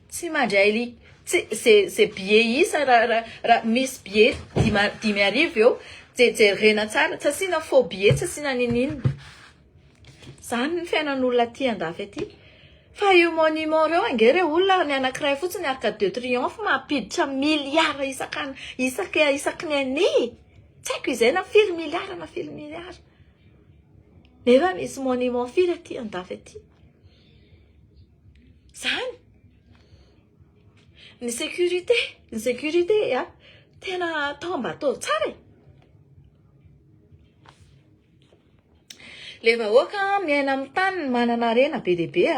tsy mandray c'est billet isa raha misy billet 10 arivo eo jerena tsara tsy asiana faux billet tsy asiana ninina zany ny fiainan'olona aty andafy aty fa io monument reo angere olona ny anankiray fotsiny Arc de Triomphe mampiditra milliards isaky ny année tsy haiko izay na firy milliards nefa misy monument firy aty andafy aty zany ny sécurité tena atao mba atao tsara Le vahoaka miaina amin'ny tany manana arena be dia be a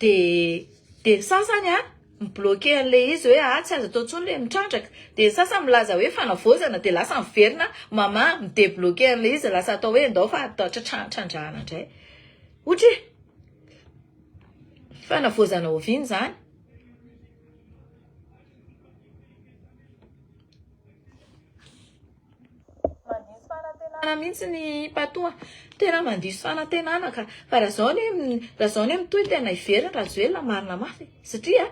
de sasany a mibloqué an'le izy hoe tsy azo atao intsony le mitrandraka de sasany milaza hoe fanavozana de lasa miverina mama midebloqué an'le izy lasa atao hoe ndao fa atao trandrahana indray ohatra fanavozana oviany zany mihitsy ny patoa tena mandiso fanantenana ka fa raha zao ny mitohy tena iverina raha zoelona marina mafy satria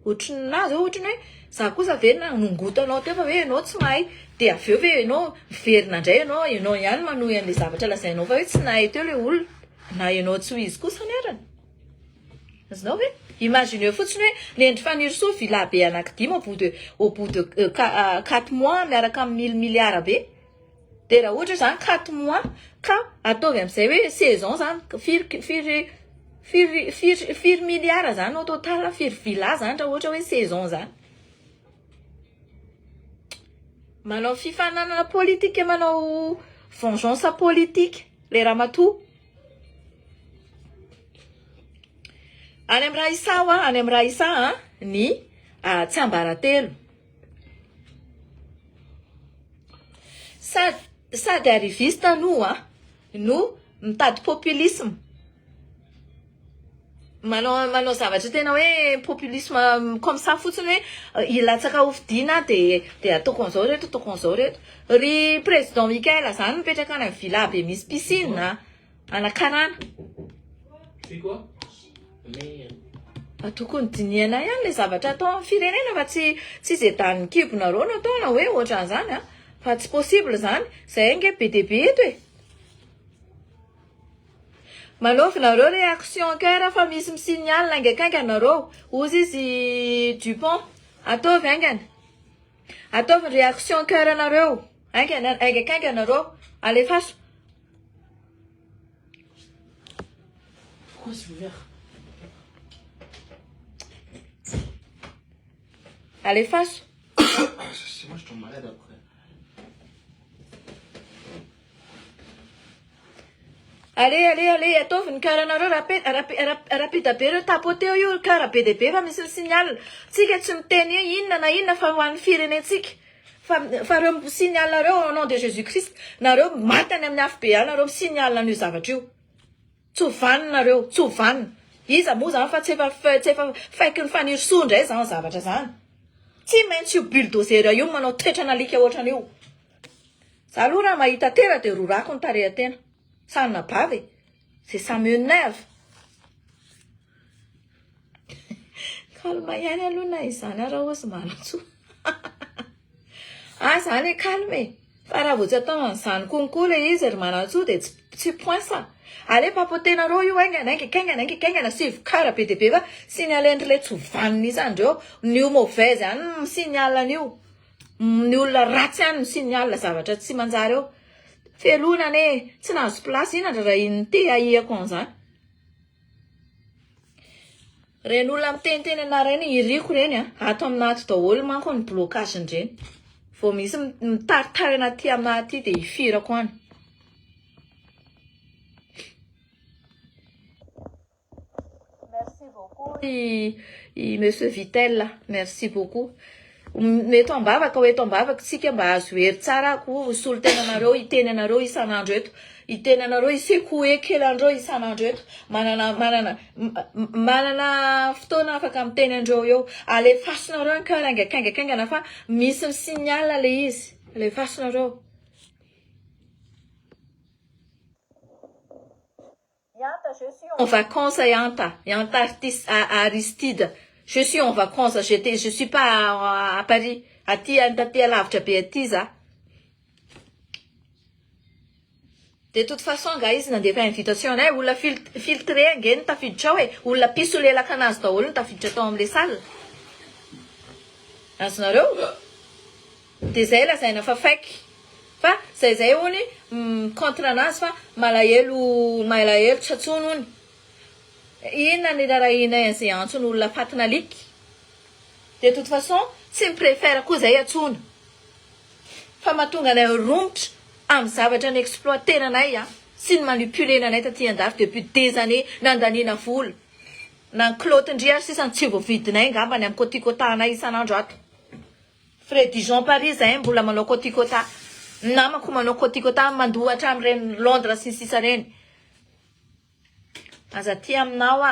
ohatriny na zao ohatriny hoe za kosa verina nongotanao teo fa hoe ianao tsy mahay de avy eo ve ianao miverina indray ianao ihany manohy an'le zavatra lazainao fa hoe tsy nahay teo le olona na ianao tsy ho izy kosa nerana azonao hoe imagineo fotsiny hoe nendry fanirosoa vila be anankidimy au bout de 4 mois miaraka amin'ny milliards be de raha ohatra zany 4 mois ka ataovy amin'izay hoe saison zany firy milliards zany au total firy villa zany raha ohatra hoe saison zany manao fifananana politika manao vengeance politique le ramatoa any amin'ny raha isa ny tsiambaratelo sady arriviste no mitady populisme manao zavatra tena hoe populisme comme ça fotsiny hoe ilatsaka hofidiana de ataoko an'izao reto ry président Mikaela zany mipetraka any amin'ny villa be misy piscine anakarana tokony diniana ihany le zavatra atao amin'ny firenena fa tsy zedan'ny kibonareo no ataona hoe ohatran'izany fa tsy possible zany zay nge be dia be eto manaovinareo réaction cœur fa misy misignal angakainganareo ozy izy Dupont ataovy angana ataovy réaction cœur anareo angakainganareo alefaso alefaso Moi, je tombe malade après. Allez, ataovy ny karanareo rapida be reo tapoteo io kara be dia be fa misy ny signal tsika tsy miteny hoe inona na inona fa ho an'ny firenentsika fa reo signal nareo au nom de Jésus Christ nareo matany amin'ny afo be nareo signal an'io zavatra io tsy hovaninareo tsy hovanina iza moa zany fa tsy efa faiky ny fanirosoa indray zany zavatra zany tsy maintsy io bulldozer io manao toetra nalika ohatran'io za aloha raha mahita tera de rorako ny tarehatena sanina bavy c'est ça m'énerve calme ihany aloha na izany ara ozy manatso zany calme fa raha vao tsy atao an'izany konko le izy ry manatso de tsy point ça ale papotenareo io aingana sivokara be dia be fa signalendry le tsy hovanina izandreo nio mauvaise any signal an'io ny olona ratsy any signal zavatra tsy manjary eo felonane tsy nahazo place inandra raha iny te ahiako an'izany reny olona miteniteny anareny iriko reny ato aminaty daholo manko ny blocage indreny vao misy mitaritary anaty amin'aty de ifirako any merci beaucoup i monsieur Vitel merci beaucoup mety ambavaka hoe ambavaka tsika mba azo hery tsara ko solo tenanareo iteny anareo isan'andro eto iteny anareo iseko hoe kely andreo isan'andro eto manana fotoana afaka miteny andreo eo alefasonareo ny kara angakaingana fa misy ny signal le izy alefasonareo Yanta, je suis en vacances Yanta Aristide. Je suis en vacances, je suis pas à Paris. Aty à lavitra be aty za. De toute façon, guys, nandefa invitation anay olona filtré angeny tafiditra hoe olona piso lelaka anazy daholo tafiditra tao amin'le salle. Azonareo? De zay lazaina fa faiky. Fa zay hony contre anazy fa malahelo tsy atsony hony. Inona ny rarahina izay antsony olona fatina liky. De toute façon, tsy mipréfère koa zay atsony. Fa mahatonga anay romotra amin'ny zavatra ny exploitenanay sy ny manipulé nanay taty andafy depuis des années nandanina vola na clotindria ary sisany tsy voavidinay ngambany amin'ny côté-côtanay isan'andro ato Fred Dijon Paris zay mbola manao côté-côta namako manao côté-côta mandohatra amin'ireny Londres sy sisa reny aza ty aminao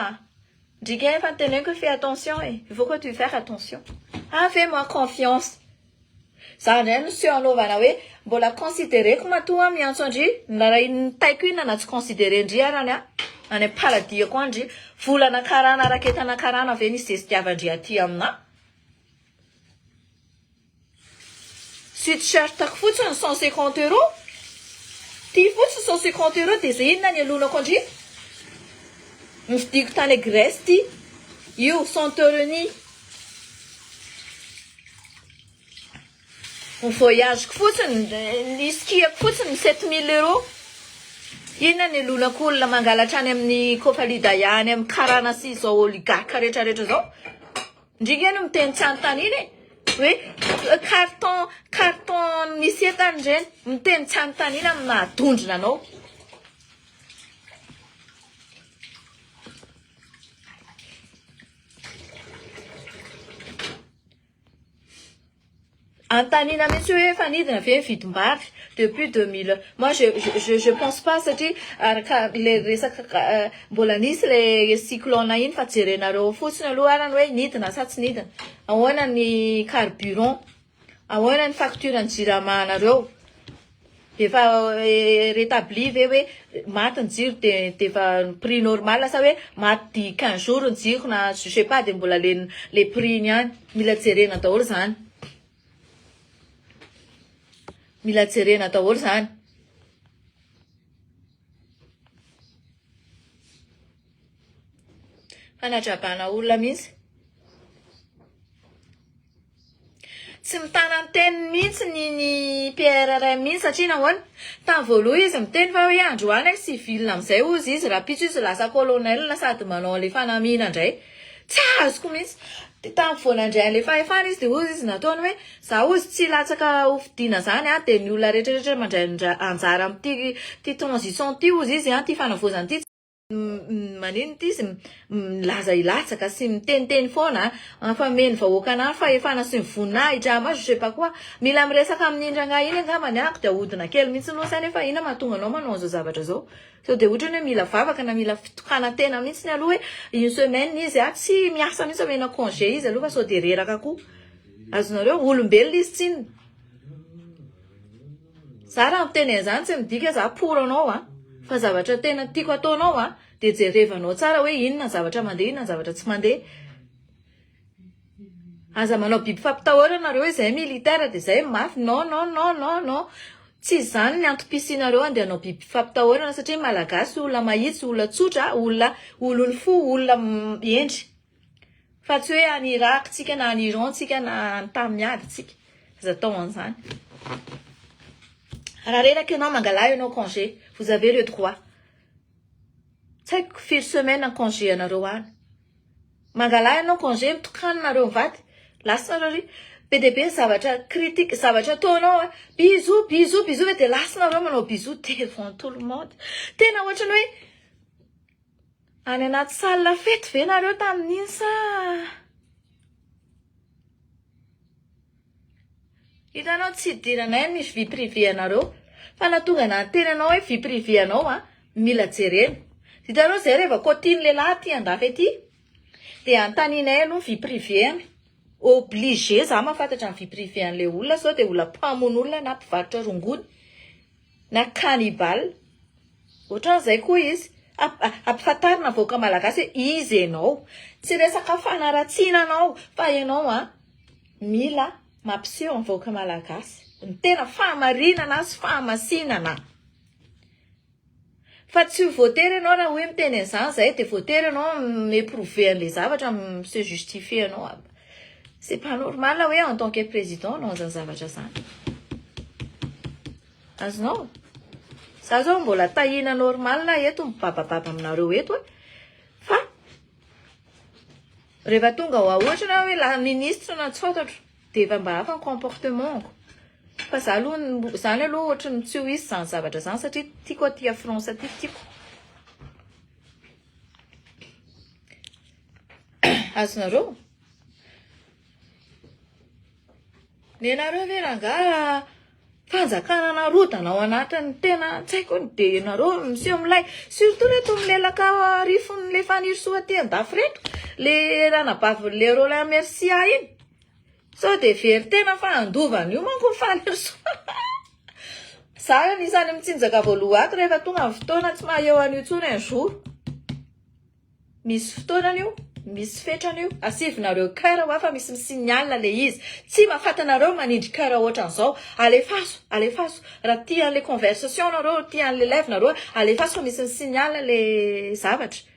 ndrika efa teneniko fais attention il faut que tu faire attention fais-moi confiance za ndray no sy anaovana hoe mbola considéreko matoa miantso andry raha iny taiko iny na tsy considéré ndry arany any am-paladiako andry volana karana raketana karana ve nisy zezitiavandry aty amina sweatshirt-ako fotsiny 150 € ty fotsiny 150 € dia zay inona ny alonako andry nividiko tany Grèce ty io Santorini ny voyageko fotsiny ny skiako fotsiny 7000 € inona ny alonako olona mangalatra any amin'ny Kofalidaya any amin'ny karana sy izao oligarque rehetrarehetra zao ndrika no miteny tsy anontany iny hoe carton misy entany reny miteny tsy anontany iny amin'ny mahadondrina anao Antanina mitsy hoe efa nidina ve vidim-bary depuis 2000 moi je pense pas satria araka le resaka mbola nisy le cyclone iny fa jerenareo fotsiny aloha arany hoe nidina sa tsy nidina ahoana ny carburant ahoana ny facture ny jiramanareo efa rétabli ve hoe maty ny jiro de efa prix normal sa hoe maty 15 jours ny jiro na je sais pas de mbola le prix ny any mila jerena daholo zany mila jerena daholo zany fanatrabana olona mihitsy tsy mitana ny teny mihitsy ny PRRM mihitsy satria nahoana tany voaloha izy miteny fa hoe androany civil amin'izay ozy izy raha pitso izy lasa colonel sady manao le fanamina indray tsy azoko mihitsy tamy voanandray le fahefana izy de ozy izy nataony hoe za ozy tsy latsaka hofidiana zany de ny olona rehetrarehetra mandray anjara amin'ty transition ty ozy izy ty fanavozany ty manino ty izy milaza ilatsaka sy miteniteny foana fa meny vahoaka anahy fahefana sy mivoninahitra ma je sais pas quoi mila miresaka amin'indrana iny angambany ako de ahodina kely mihitsy nosy nefa ina mahatonga anao manao an'izao zavatra zao so de ohatra hoe mila vavaka na mila fitokana tena mihitsy ny aloha hoe une semaine izy tsy miasa mihitsy amena congé izy aloha fa so de reraka koa azonareo olombelona izy tsiny za raha miteny an'izany tsy midika za pour anao fa zavatra tena tiako ataonao de jerevanao tsara hoe inona zavatra mandeha inona zavatra tsy mandeha aza manao biby fampitahorana nareo hoe zay militaire de zay mafy non tsy zany ny antom-pisinareo andeha hanao biby fampitahorana satria malagasy olona mahitsy olona tsotra olony fo olona endry fa tsy hoe any Irak tsika na any Iran tsika na any tamiady tsika aza tao an'izany raha reraka ianao mangala ianao congé vous avez le droit tsy haiko firy semaine en congé anareo any mangala ianao congé mitokaninareo mivady lasanareo be de be zavatra critique zavatra ataonao bisou ve de lasanareo manao bisou devant tout le monde tena ohatrany hoe any anaty salle la fête ve nareo tamin'iny sa hitanao tsy idiranay misy vie privée anareo fa natonga na tena anao hoe vie privée anao mila jerena hitanao zay rehefa kotiny lehilahy ty andafy ety de antaninay aloha vie privée any obligé za mahafantatra ny vie privée an'le olona sao de olona mpamon'olona na mpivarotra rongony na cannibale ohatran'izay koa izy ampifantarina voaka malagasy hoe izy ianao tsy resaka fanaratsiana anao fa ianao mila mampiseho ny voaka malagasy ny tena fahamarinana sy fahamasinana fa tsy voatery ianao raha hoe miteny an'izany zay de voatery ianao méprouver an'le zavatra se justifier ianao c'est pas normal hoe en tant que président anao an'izany zavatra zany azonao za zao mbola tahina normal eto mibabababa aminareo eto fa rehefa tonga ohatra na hoe la ministre na tsy fantatro de efa mba hafa ny comportement fa za aloha zany aloha ohatra ny tsy ho izy zany zavatra zany satria tiako aty France aty tiako azonareo ny anareo ve rangaha fanjakana narodana ao anatin'ny tena tsy haiko ny de nareo monsieur milay surtout reto milelaka rifony le fanirosoa aty andafy reto le ranabavy le Roland Mercia iny sao de very tena fa andovana io manko ny fanirosoa za anisany mitsinjaka voaloha ato rehefa tonga amin'ny fotoana tsy maheo an'io tsony un jour misy fotoanany io misy fetrany io asivinareo cœur ho afa misy signal le izy tsy mahafantanareo manindry cœur ohatran'izao alefaso raha tian'le conversation nareo tian'le live nareo alefaso misy signal le zavatra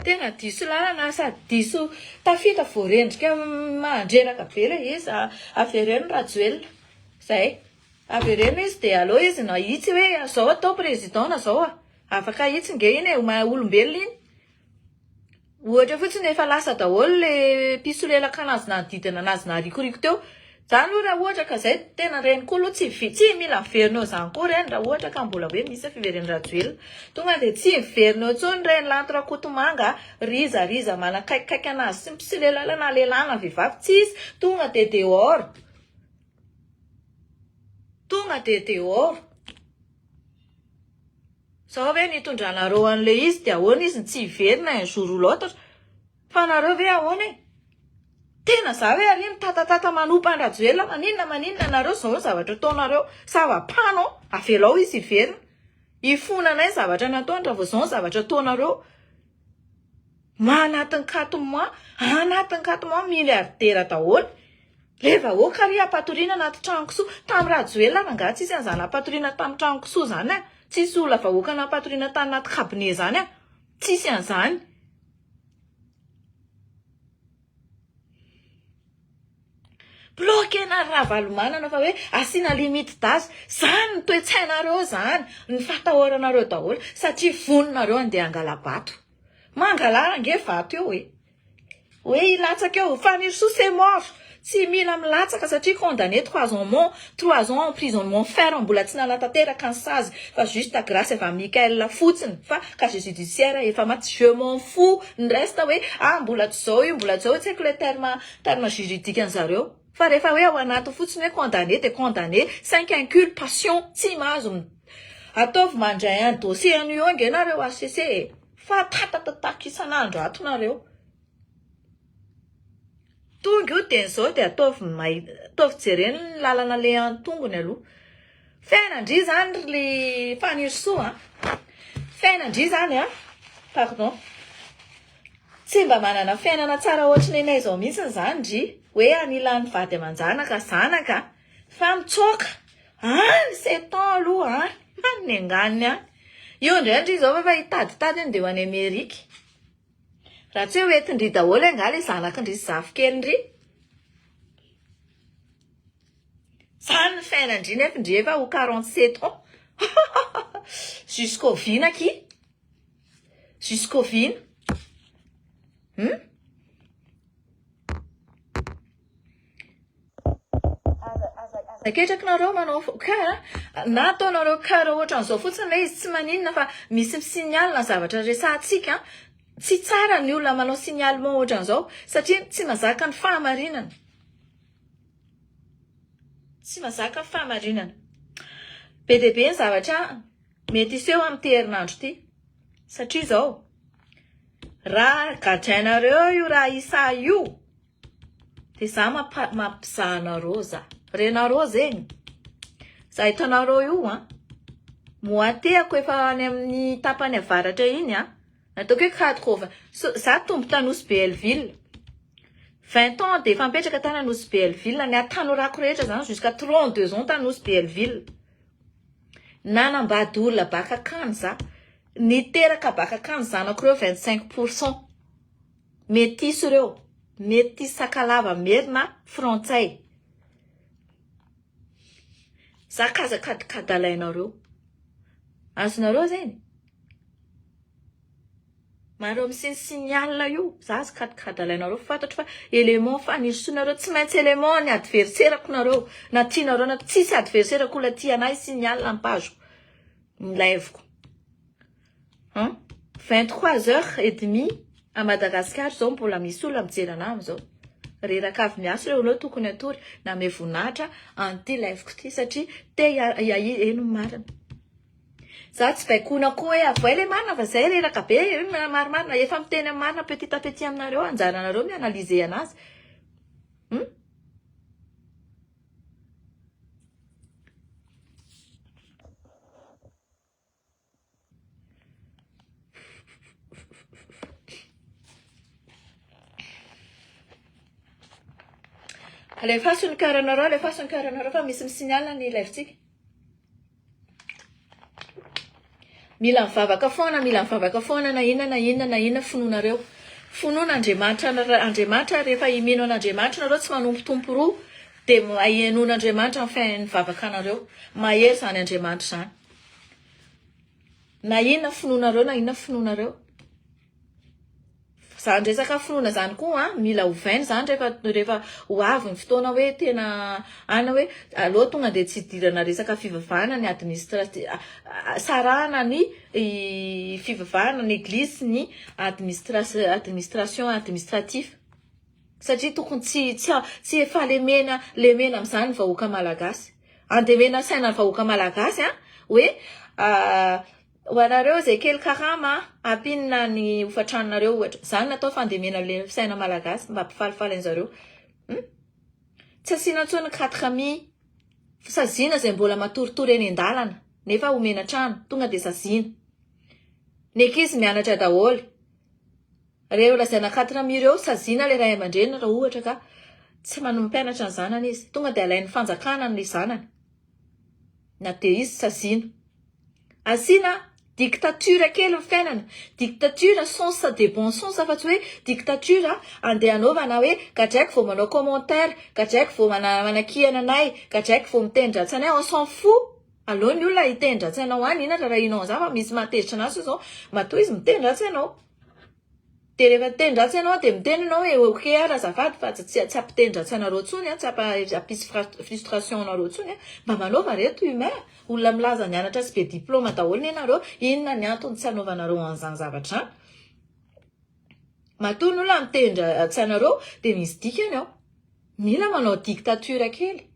tena diso lalana sady diso tafita voarendrika mandreraka be le izy avereno Rajoelina zay avereno izy de alo izy na itsy hoe zao atao président na zao afaka itsy nge iny olombelona iny ohatra fotsiny efa lasa daholo le pisolelaka anazy nanodidina anazy narikoriko teo zany io raha ohatra ka zay tena reniko aloha tsy mila miverina eo zany koa reny raha ohatra ka mbola hoe misy fivereny Rajoelina tonga de tsy miverina eo tsony reny lanitra kotomanga riza manakaikikaiky anazy sy mpisolela na lehilahy na vehivavy tsy izy tonga de dehors sao hoe nitondranareo an'le izy de ahoana izy tsy hiverina un jour ou l'autre fa nareo ve ahoana e tena za hoe ary mitatata manompa ny Rajoelina maninona nareo zao ny zavatra ataonareo zava-pano avelao izy hiverina ifonanay zavatra nataony raha vao zao ny zavatra ataonareo anatin'ny quatre-mois milliardaire daholo rehefa ho kary ampatoriana anaty trano kisoa tamin'ny Rajoelina rangaha tsisy an'izany ampatoriana tamin'ny trano kisoa zany tsisy olona vahoaka nampatoriana tany anaty cabinet zany tsisy an'izany bloquena raha valomanana fa hoe asiana limite d'âge zany ny toe-tsainareo zany ny fatahoranareo daholo satria voninareo andeha angala-bato mangalara nge vato eo hoe ilatsaka eo fanirosoa c'est mort tsy mila milatsaka satria condamné 3 ans emprisonnement ferme mbola tsy nalatanteraka ny sazy fa juste grâce avy Michael fotsiny fa casier judiciaire efa maty je m'en fous ny reste hoe mbola tsy zao tsy haiko le terme juridique an'zareo fa rehefa hoe ao anaty fotsiny hoe condamné de condamné 5 inculpation tsy mahazo ataovy mandray un dossier an'io ange nareo HCC fa tatatataka isan'andro ato nareo tonga io de zao de ataovy jereny ny lalana le antongony aloha fiainandry zany le fanirosoa fiainandry zany pardon tsy mba manana fiainana tsara ohatrany anay zao mihitsy zany ndry hoe anilan'ny vady aman-janaka zanaka fa mitsoka any 7 ans aloha ny anganiny io ndrendry zao fa hitaditady iny de ho any Amerika raha tsy hoe entindry daholo angala le zanakindry sy zafikelindry zany ny fiainandry nefindry efa ho 47 ans jusqu'au vina qui jusqu'au vina aketraky nareo manao cœur na ataonareo cœur ohatran'izao fotsiny le izy tsy maninona fa misy signal na zavatra resantsika tsy tsara ny olona manao signalement ohatran'izao satria tsy mazaka ny fahamarinana be de be ny zavatra mety iseho amin'ny herinandro ity satria zao raha gadrainareo io raha isa io de za mampizahanareo za renareo zegny za hitanareo io moatehako efa any amin'ny tapany avaratra iny nataoko hoe 80 za tombo tanosy Belleville 20 ans de efa mipetraka tany anosy Belleville ny atanorako rehetra zany jusqu'à 32 ans tanosy Belleville nanambady olona baka akany za niteraka baka akany zanako reo 25% métis reo mety sakalava merina frantsay. Zakazakadikadalainareo. Azonareo zany. Mareo signal io, zakadikadalainareo fantatro fa élément fanisonareo tsy maintsy élément ny adversaire-ko nareo. Na tianareo na tsisy adversaire ko la tianay signal ampazoko. Mileviko. 23h30 à Madagascar zao mbola misy olona mijery anahy amizao. Reraka avy miasa reo anao tokony atory na me vonahitra anty liveko ty satria te eno marina. Za tsy baikona koa hoe avoay le marina fa zay reraka be marimarina efa miteny amin'ny marina petit à petit aminareo anjaranareo mianalize anazy. Le façon karanareo fa misy signal ny live-tsika. Mila mivavaka foana na inona fononareo. Fonoana Andriamanitra rehefa imino an'Andriamanitra nareo tsy manompotompo roa de ahenon'Andriamanitra enfin nivavakanareo. Mahery zany Andriamanitra zany. Na inona fononareo. Zany resaka finoana zany koa mila ovaina zany rehefa ho avy ny fotoana hoe tena ana hoe aleo tonga de tsy idirana resaka fivavahana ny sarahana ny fivavahana ny église ny administration administratif. Satria tokony tsy efa lemena am'izany vahoaka malagasy. Andemena saina vahoaka malagasy hoe ho anareo zay kely karama ampinina ny hofatranareo ohatra. Zany natao fandemena le saina malagasy mba ampifalifaly anjareo. Tsy asiana intsony 4 sazina zay mbola matoritory eny an-dalana nefa omena trano tonga de sazina. Ny ankizy mianatra daholo. Reo lazaina 4 reo sazina le ray aman-dreny raha ohatra ka tsy manompianatra ny zanany izy. Tonga de alain'ny fanjakana ny zanany. Na de izy sazina. Asina dictature kely ny fiainana. Dictature sens de bon sens fa tsy hoe dictature andeha anaovana hoe gadraiky vao manao commentaire, gadraiky vao manakihana anay, gadraiky vao mitendry anay, on s'en fout. Aleo ny olona hitendry anao any ina raha inao za fa misy matezitra anazy zao matoa izy mitendry anao. De rehefa mitendry anao de miteny anao hoe ok azafady fa tsy ampitendry anareo tsony tsy apisy frustration anareo tsony mba manaova reto humain. Olona milaza nianatra sy be diplôma daholo ny anareo, inona ny antony tsy anaovanareo an'izany zavatra? Matoa ny olona mitendry anareo de misy dikany ao. Mila manao dictature kely.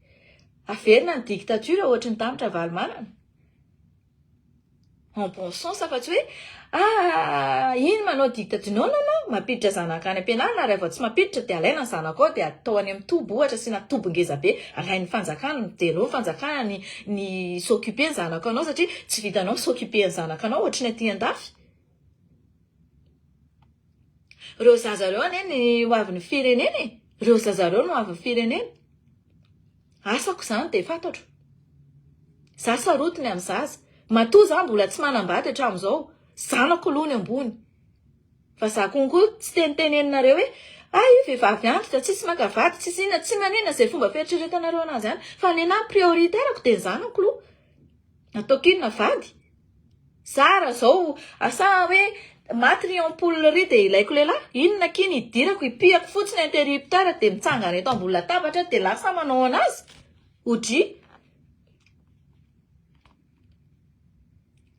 Averina ny dictature ohatra ny tamitra Valomanana. En bon sens fa tsy hoe iny manao dictature. Non, mampiditra zanaka any am-pianarana rehefa tsy mampiditra de alaina ny zanaka ao de atao any amin'ny tobo ohatra sy na tobo ngeza be, alain'ny fanjakana midero ny fanjakana ny s'occuper ny zanaka anao satria tsy vitanao s'occuper ny zanaka anao ohatry ny aty an-dafy. Reo zazareo any ho avy ny fireneny. Reo zazareo no avy ny fireneny. Asako zany de fantatro. Za sarotiny amin'ny zaza. Matoa za mbola tsy manambady hatramin'izao. Zanako aloha ny ambony. Fa za konko tsy teniteneninareo hoe io vehivavy antitra tsisy makavady tsisy inona tsy manina zay fomba fieritreretanareo anazy any fa ny anahy prioritaireko de zanako aloha. Ataoko inona vady. Sara zao asa hoe maty ny ampoule ry de ilaiko lehilahy. Inona kiny idirako ipihako fotsiny interrupteur de mitsangana eto ambony latabatra de lasa manao anazy. Odry.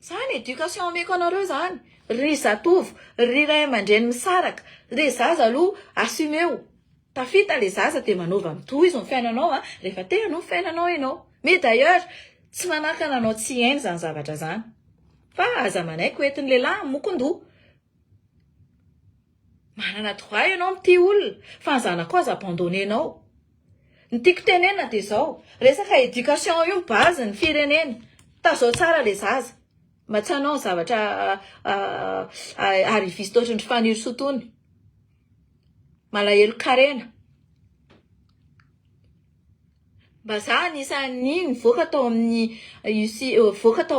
Zany éducation ameko anareo zany. Ry zatovo, ry ray aman-dreny misaraka, ry zaza aloha assumeo. Tafita le zaza de manova mitohy izy ny fiainanao rehefa te hanao fiainanao ianao. Mais d'ailleurs tsy manakana anao tsy hainy zany zavatra zany. Fa aza manaiky hoentin'ny lehilahy mokondoha. Manana droit ianao mity olona fa ny zanako aza abandonenao. Ny tiako tenena de zao, resaka éducation io base ny firenena. Tazao tsara le zaza. Matsanao zavatra arrivisy totriny faniro sotony. Malahelo karena. Mba za anisan'ny nivoaka tao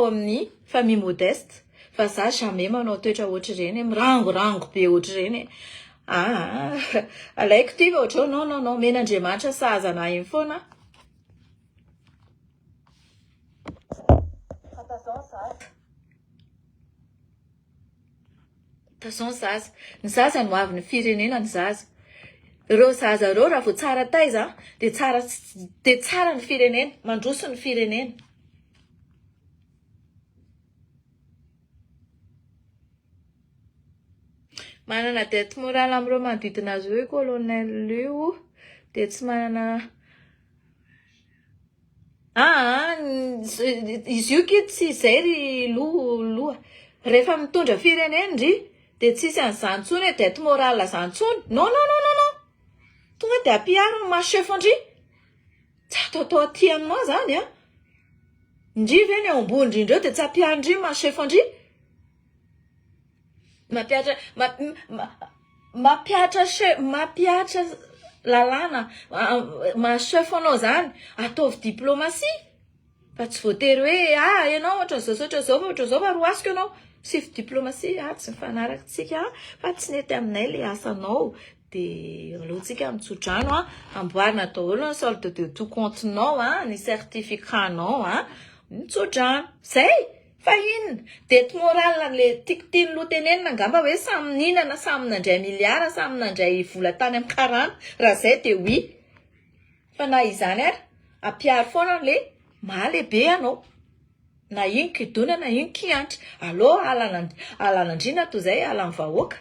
amin'ny famille modeste. Fa za jamais manao toetra ohatry reny, mirangorango be ohatry reny. alaiko ty va ohatrao non men'Andriamanitra sahazana iny foana tazao zaza ny zaza no avy ny firenena ny zaza ireo zaza ireo raha vao tsara taiza de tsara ny firenena mandroso ny firenena manana dette morale amin'ireo manodidina azy hoe colonel io de tsy manana izy io kity tsy izay ry loha rehefa mitondra firenena ry de tsisy an'izany ntsony hoe dette morale zany ntsony non tonga de ampiariny machef ndry tsy ataotao aty aminao zany ndry ve ny ao ambony indrindreo de tsy ampiarindry machef ndry mapiatra lalàna machef anao zany ataovy diplomatie fa tsy voatery hoe ianao ohatran'izao fa roasiko ianao sivy diplomatie tsy mifanaraka tsika fa tsy nety aminay le asanao de aleotsika mitsodrano amboarina daholo ny solde de tout comptenao ny certificatanao mitsodrano zay fa inona dette morale le tiako loha tenenina angamba hoe samy ninana samy nandray miliara samy nandray vola tany amin'ny karana raha zay de oui fa na izany ary ampiary foana le mahalehibe anao na iny kidona na iny kiantra allo alanandrina toy zay ala amin'ny vahoaka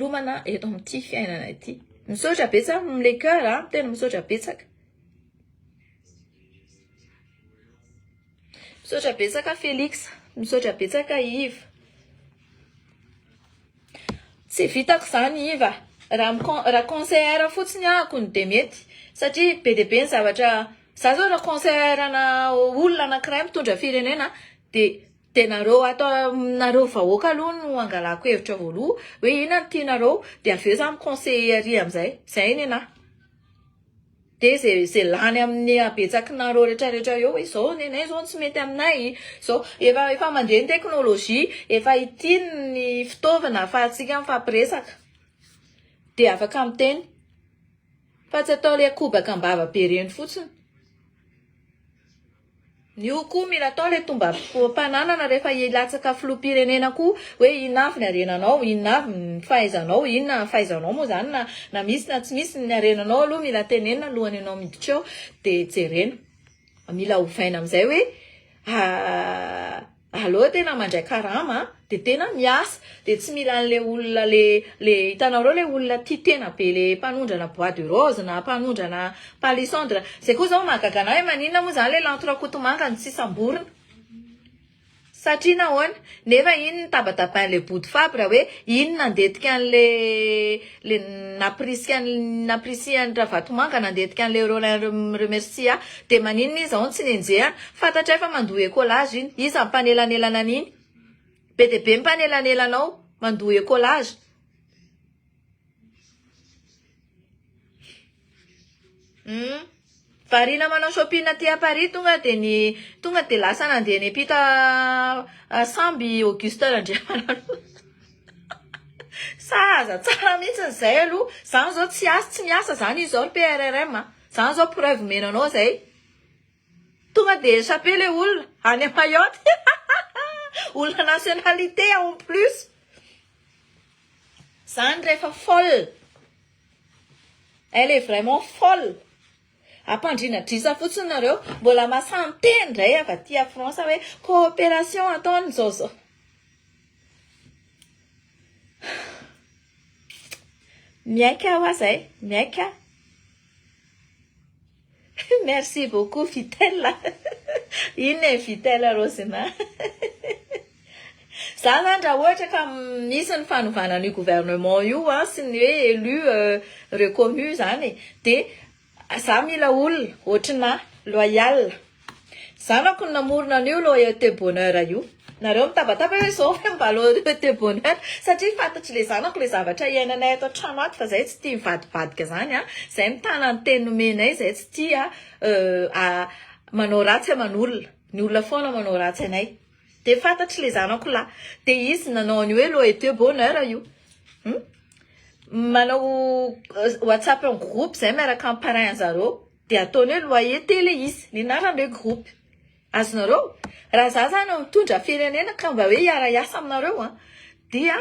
lomana eto amin'ity fiainana ity misaotra betsaka amin'ny cœur tena misaotra betsaka Félix misaotra betsaka Yves tsy vitako zany Yves raha conseillère fotsiny akony de mety satria be de be ny zavatra za zao raha conseillerana olona anankiray mitondra firenena de nareo vahoaka aloha no angalako hevitra voaloha hoe inona no tianareo de aveo za miconseillerie amizay zay nena de zay lany amin'ny abetsakinareo rehetrarehetra eo hoe zao nenay zao tsy mety aminay zao efa mandeha ny teknôlôjia efa itiny ny fitaovana afahantsika mifampiresaka de afaka miteny fa tsy atao le akobaka ambava be reny fotsiny io koa mila atao le tomba mpananana rehefa ilatsaka filoham-pirenena koa hoe inona avy ny arenanao inona avy ny fahaizanao inona fahaizanao moa zany na misy na tsy misy ny arenanao aloha mila tenenina alohany ianao miditra eo de jerena mila ovaina amizay hoe allo tena mandray karama de tena miasa de tsy mila an'le olona le hitanareo le olona tia tena be le mpanondrana bois de rose na mpanondrana palissandre zay koa zao mahagaga anahy maninona moa zany le lantorakotomanga ny sisamborona satria nahoana nefa iny ny tabatabain'le bout de fabre hoe iny nandetika an'le naprisiany Ravatomanga nandetika an'le Roland remercia de maninona izy zao tsy nenjehana fantatra fa mandoa écolage iny iza mpanelanelanana an'iny be de be mpanelanelanao mandoa écolage varina manao shopping aty à Paris tonga de lasa nandeha ny apita samby Auguste Andriamanalo saza tsara mihitsy zay aloha zany zao tsy miasa zany izy zao PRRM zany zao preuve menanao zay tonga de échappé le olona any Mayotte olona nationalité en plus zany rehefa folle elle est vraiment folle ampandrinadrisa fotsiny nareo mbola masanteny ndray avy aty à France hoe coopération ataony zao miaika ho zay miaika merci beaucoup Vitella iny e Vitella Rosina za zany raha ohatra ka misy ny fanovana ny gouvernement io sy ny hoe élu reconnu zany de za mila olona ohatrina loyal zanako namorona an'io loyauté bonheur io nareo mitabataba hoe zao fe mba loyauté bonheur satria fantatry le zanako le zavatra iainanay ato trano ato fa zay tsy tia mivadibadika zany zay mitana ny teny nomenay zay tsy tia manao ratsy aman'olona ny olona foana manao ratsy anay De fantatry le zanako lahy. De izy nanao ny hoe loyauté bonheur io. Manao WhatsApp en groupe zay miaraka amin'ny parrain zareo. De ataony hoe loyauté le izy. Ny anaran'le groupe. Azonareo? Raha za zany mitondra firenena ka mba hoe hiara-hiasa aminareo dia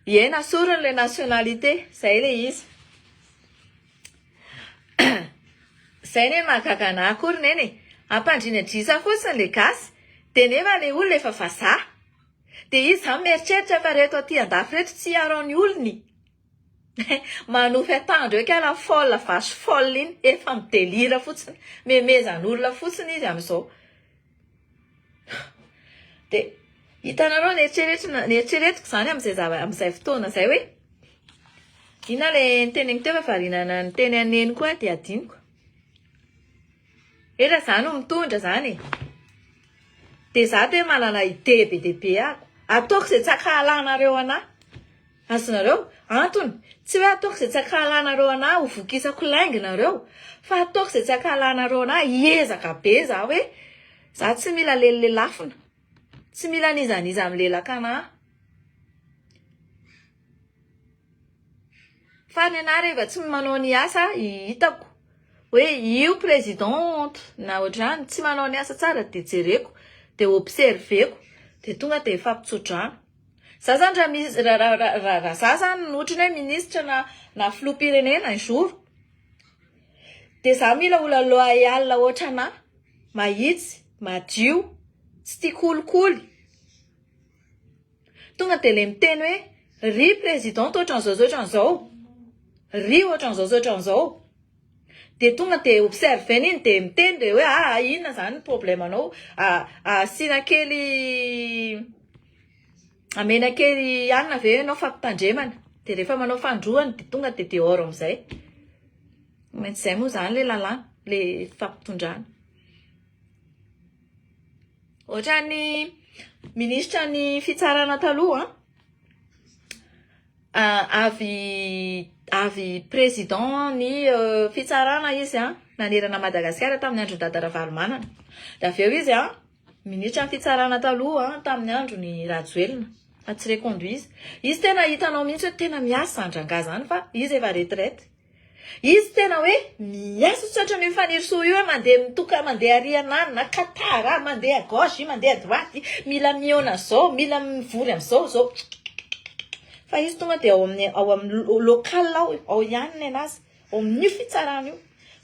iena sorony le nationalité, zay le izy. Zay ne mahagaga anahy akory neny. Ampandrinadrisa fotsiny le gasy, de nefa le olona efa vazaha. De izy zany mieritreritra fa reto aty andafy reto tsy hiaro-ny olony. Manofy atandro eka la folle vache folle iny, efa midelira fotsiny, memezan'olona fotsiny izy amin'izao. De hitanareo nieritreretiko zany amin'izay fotoana zay hoe ina le niteneniko teo fa varinana ny teny aneny koa de adiniko. Era zany ho mitondra zany. De za te malala ide be de be ako. Ataoko izay tsakahalanareo anahy. Azonareo? Antony, tsy hoe ataoko izay tsakahalanareo anahy ho vokisako lainginareo, fa ataoko izay tsakahalanareo anahy hiezaka be za hoe za tsy mila lelilelafina. Tsy mila nizaniza amin'ny lelakanahy. Fa ny anahy rehefa tsy manao ny asa hitako hoe io présidente na ohatrany tsy manao ny asa tsara de jereko de observeko de tonga de fampitsodrano. Za zany raha za zany ohatrany hoe ministre na filoham-pirenena un jour de za mila olona loyal ohatra anahy, mahitsy, madio, tsy tia kolikoly. Tonga de le miteny hoe ry présidente ohatran'izao. Ry ohatran'izao. De tonga de observeny iny de miteny de hoe inona zany ny problemanao? Asina kely amena kely anina ve ianao fampitandremana. De rehefa manao fandrohany de tonga de dehors amin'izay. Maintsy zay moa zany le lalàna, le fampitondrana. Ohatran'ny ministra ny fitsarana taloha avy président ny fitsarana izy nanerana Madagasikara tamin'ny andro Dada Ravalomanana. Da avy eo izy ministra ny fitsarana taloha tamin'ny andro ny Rajoelina, fa tsy reconduise. Izy tena hitanao mihitsy hoe tena miasa Sandrangà zany fa izy efa retraite. Izy tena hoe miasa tsy ohatran'ny mifanirisoa io hoe mandeha mitoka mandeha arianana, katara, mandeha à gauche, mandeha à droite, mila miona zao, mila mivory am'zao. Fa izy tonga de ao amin'ny local ao ihany ny anazy, ao amin'io fitsarana io.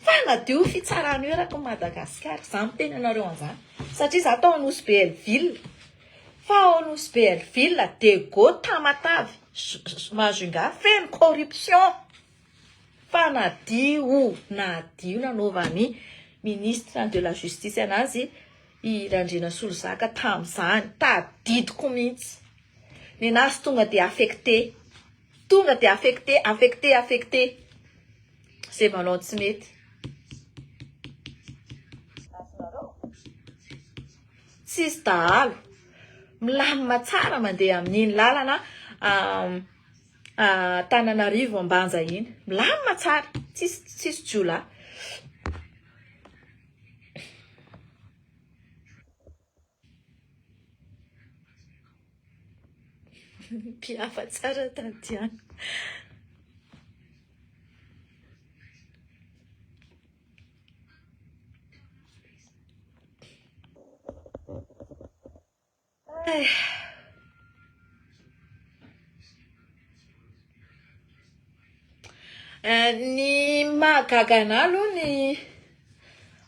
Fa nadio fitsarana io rako Madagasikara, za miteny anareo an'izany. Satria za tao Anosy Belleville. Fa ao Anosy Belleville de go Tamatavy, Majunga feno corruption. Fa nadio nanaovan'ny ministre de la justice anazy i Randrina Solozaka tamin'izany, tadidiko mihitsy. Ny anazy tonga de affecté. Zay manao tsy mety. Tsisy dahalo. Milamina tsara mandeha amin'iny lalana Tananarivo Ambanja iny. Milamina tsara. Tsisy jiola. Mpiava tsara tantiana. Ny mahagaga anahy aloha ny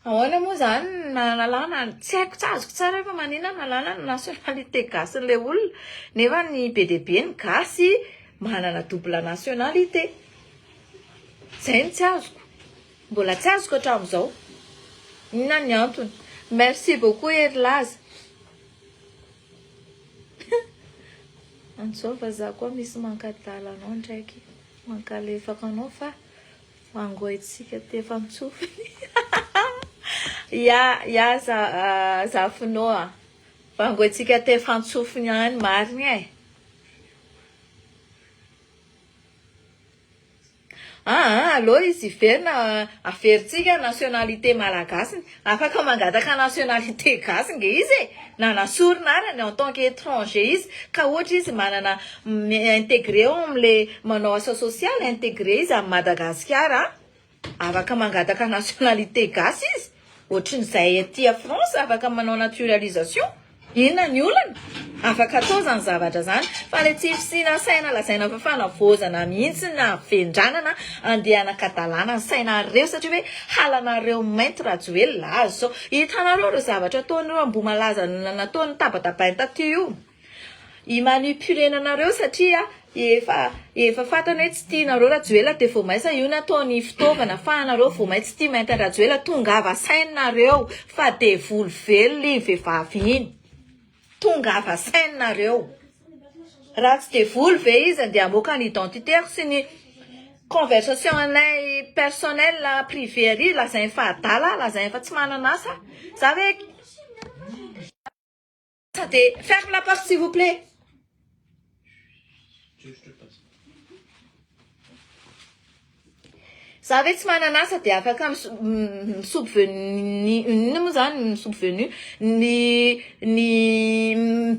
ahoana moa zany nalàna tsy haiko tsy azoko tsara fa maninona nalàna ny nationalité gasin'le olona nefa ny be de be ny gasy manana double nationalité. Zay ny tsy azoko. Mbola tsy azoko hatramin'izao. Inona ny antony? Merci beaucoup Erlaza. Antsao fa za koa misy mankadala anao ndraiky. Mankalefaka anao fa angoitsika te fantsofiny. Ya za finoa. Fangoitsika te fantsofiny any mariny e. Aloha izy iverina averintsika nationalité malagasy afaka mangataka nationalité gasy nge izy e nanasorina arany en tant qu'étranger izy ka ohatra izy manana intégré ao am'le manao asa social intégré izy amin'ny Madagasikara afaka mangataka nationalité gasy izy ohatrin'izay aty a France afaka manao naturalisation inona ny olana afaka atao zany zavatra zany fa le tsy fisina saina lazaina fa fanavozana mihitsy na vendranana andehana katalana ny sainareo satria hoe halanareo mainty ratsy hoe lazo zao hitanareo reo zavatra ataonareo mbo malaza nataony tabatabainy taty io imanipulenanareo satria efa fatana hoe tsy tianareo Rajoelina de vao maisa io nataony fitaovana fa anareo vao mai tsy tia mainty Rajoelina tongava sainareo fa de volo velona iny vehivavy iny tongava sainareo raha tsy de volo ve izy andeha hamoaka ny identitaire sy ny conversation anay personnel privé ary lazainy fa adala lazainy fa tsy manana asa za hoe ça de ferme la porte s'il vous plaît. Je te passe. Za hoe tsy manana asa de afaka misopivenu inona moa zany misopivenu ny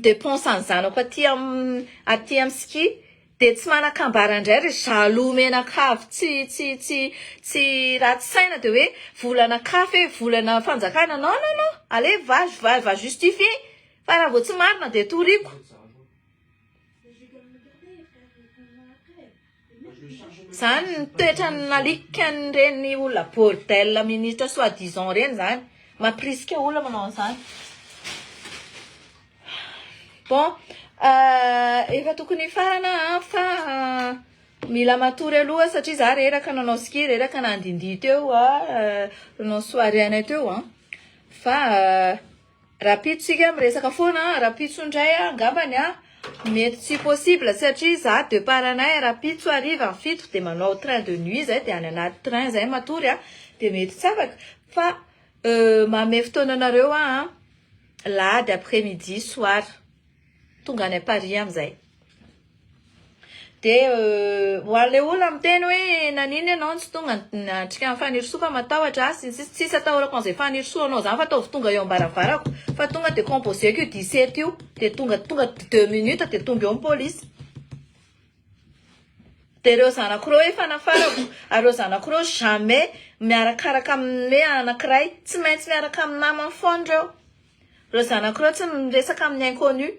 dépense ny zanako aty amin'ny ski de tsy manan-kambarandray ry jaloux menakavy tsy ratsy saina de hoe volana kafe volana fanjakana non allez va justifier fa raha vao tsy marina de toriko. Zany ny toetra nalika reny olona bordel ministre soi-disant reny zany mampirisika olona manao an'izany. Bon efa tokony farana fa mila matory aloha satria za reraka nanao ski reraka nandindia teo nanao soirée anay teo fa rapiditsika miresaka foana rapiditso indray angambany mety tsy possible satria za de paranay rapiditso ariva ny fito de manao train de nuit zay de any anaty train zay matory de mety tsy afaka fa mame fotoananareo lahady après-midi soir tonga any Paris amizay de ho an'le olona miteny hoe nanino ianao tsy tonga natrika amin'ny fanirisoa fa matahotra tsisy atahorako an'izay fanirisoa anao zany fa ataovy tonga eo ambaravarako fa tonga de composé que 17 io de tonga 2 minutes de tonga eo amin'ny police de reo zanak'ireo efa nafarako ary reo zanak'ireo jamais miarakaraka amin'ny hoe anankiray tsy maintsy miaraka amin'ny namany foana reo zanak'ireo tsy miresaka amin'ny inconnu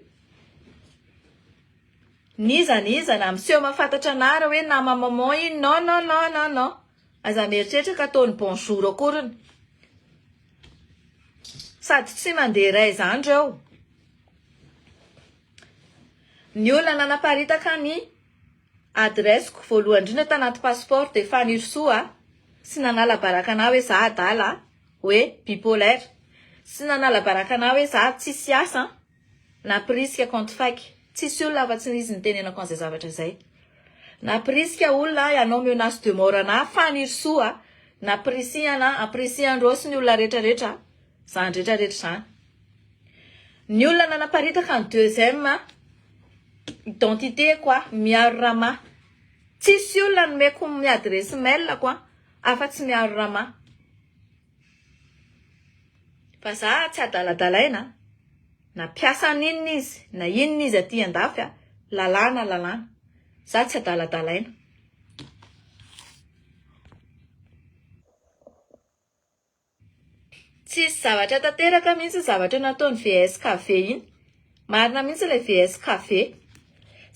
niza na miseho mahafantatra anara hoe nama maman iny non aza mieritreritra ka ataony bonjour akoriny sady tsy mandeha ray zany reo ny olona nanaparitaka ny adresseko voalohany indrindra tanaty passeport de fanirisoa sy nanala barakana hoe za adala hoe bipolaire sy nanala barakana hoe za tsisy asa napirisika compte faky tsisy olona afa-tsy izy nitenenako an'izay zavatra zay napirisika olona ianao menace de mort ana fanirisoa napirisiana aprisiandreo sy ny olona rehetrarehetra zany rehetrarehetra zany ny olona nanaparitaka ny deuxième identité koa miaro rama tsisy olona nomeko miadresy mail koa afa-tsy miaro rama fa za tsy adaladalaina na piasa n'inona izy na inona izy aty andafy lalàna za tsy adaladalaina tsisy zavatra tanteraka mihitsy zavatra nataony VSKV iny marina mihitsy le VSKV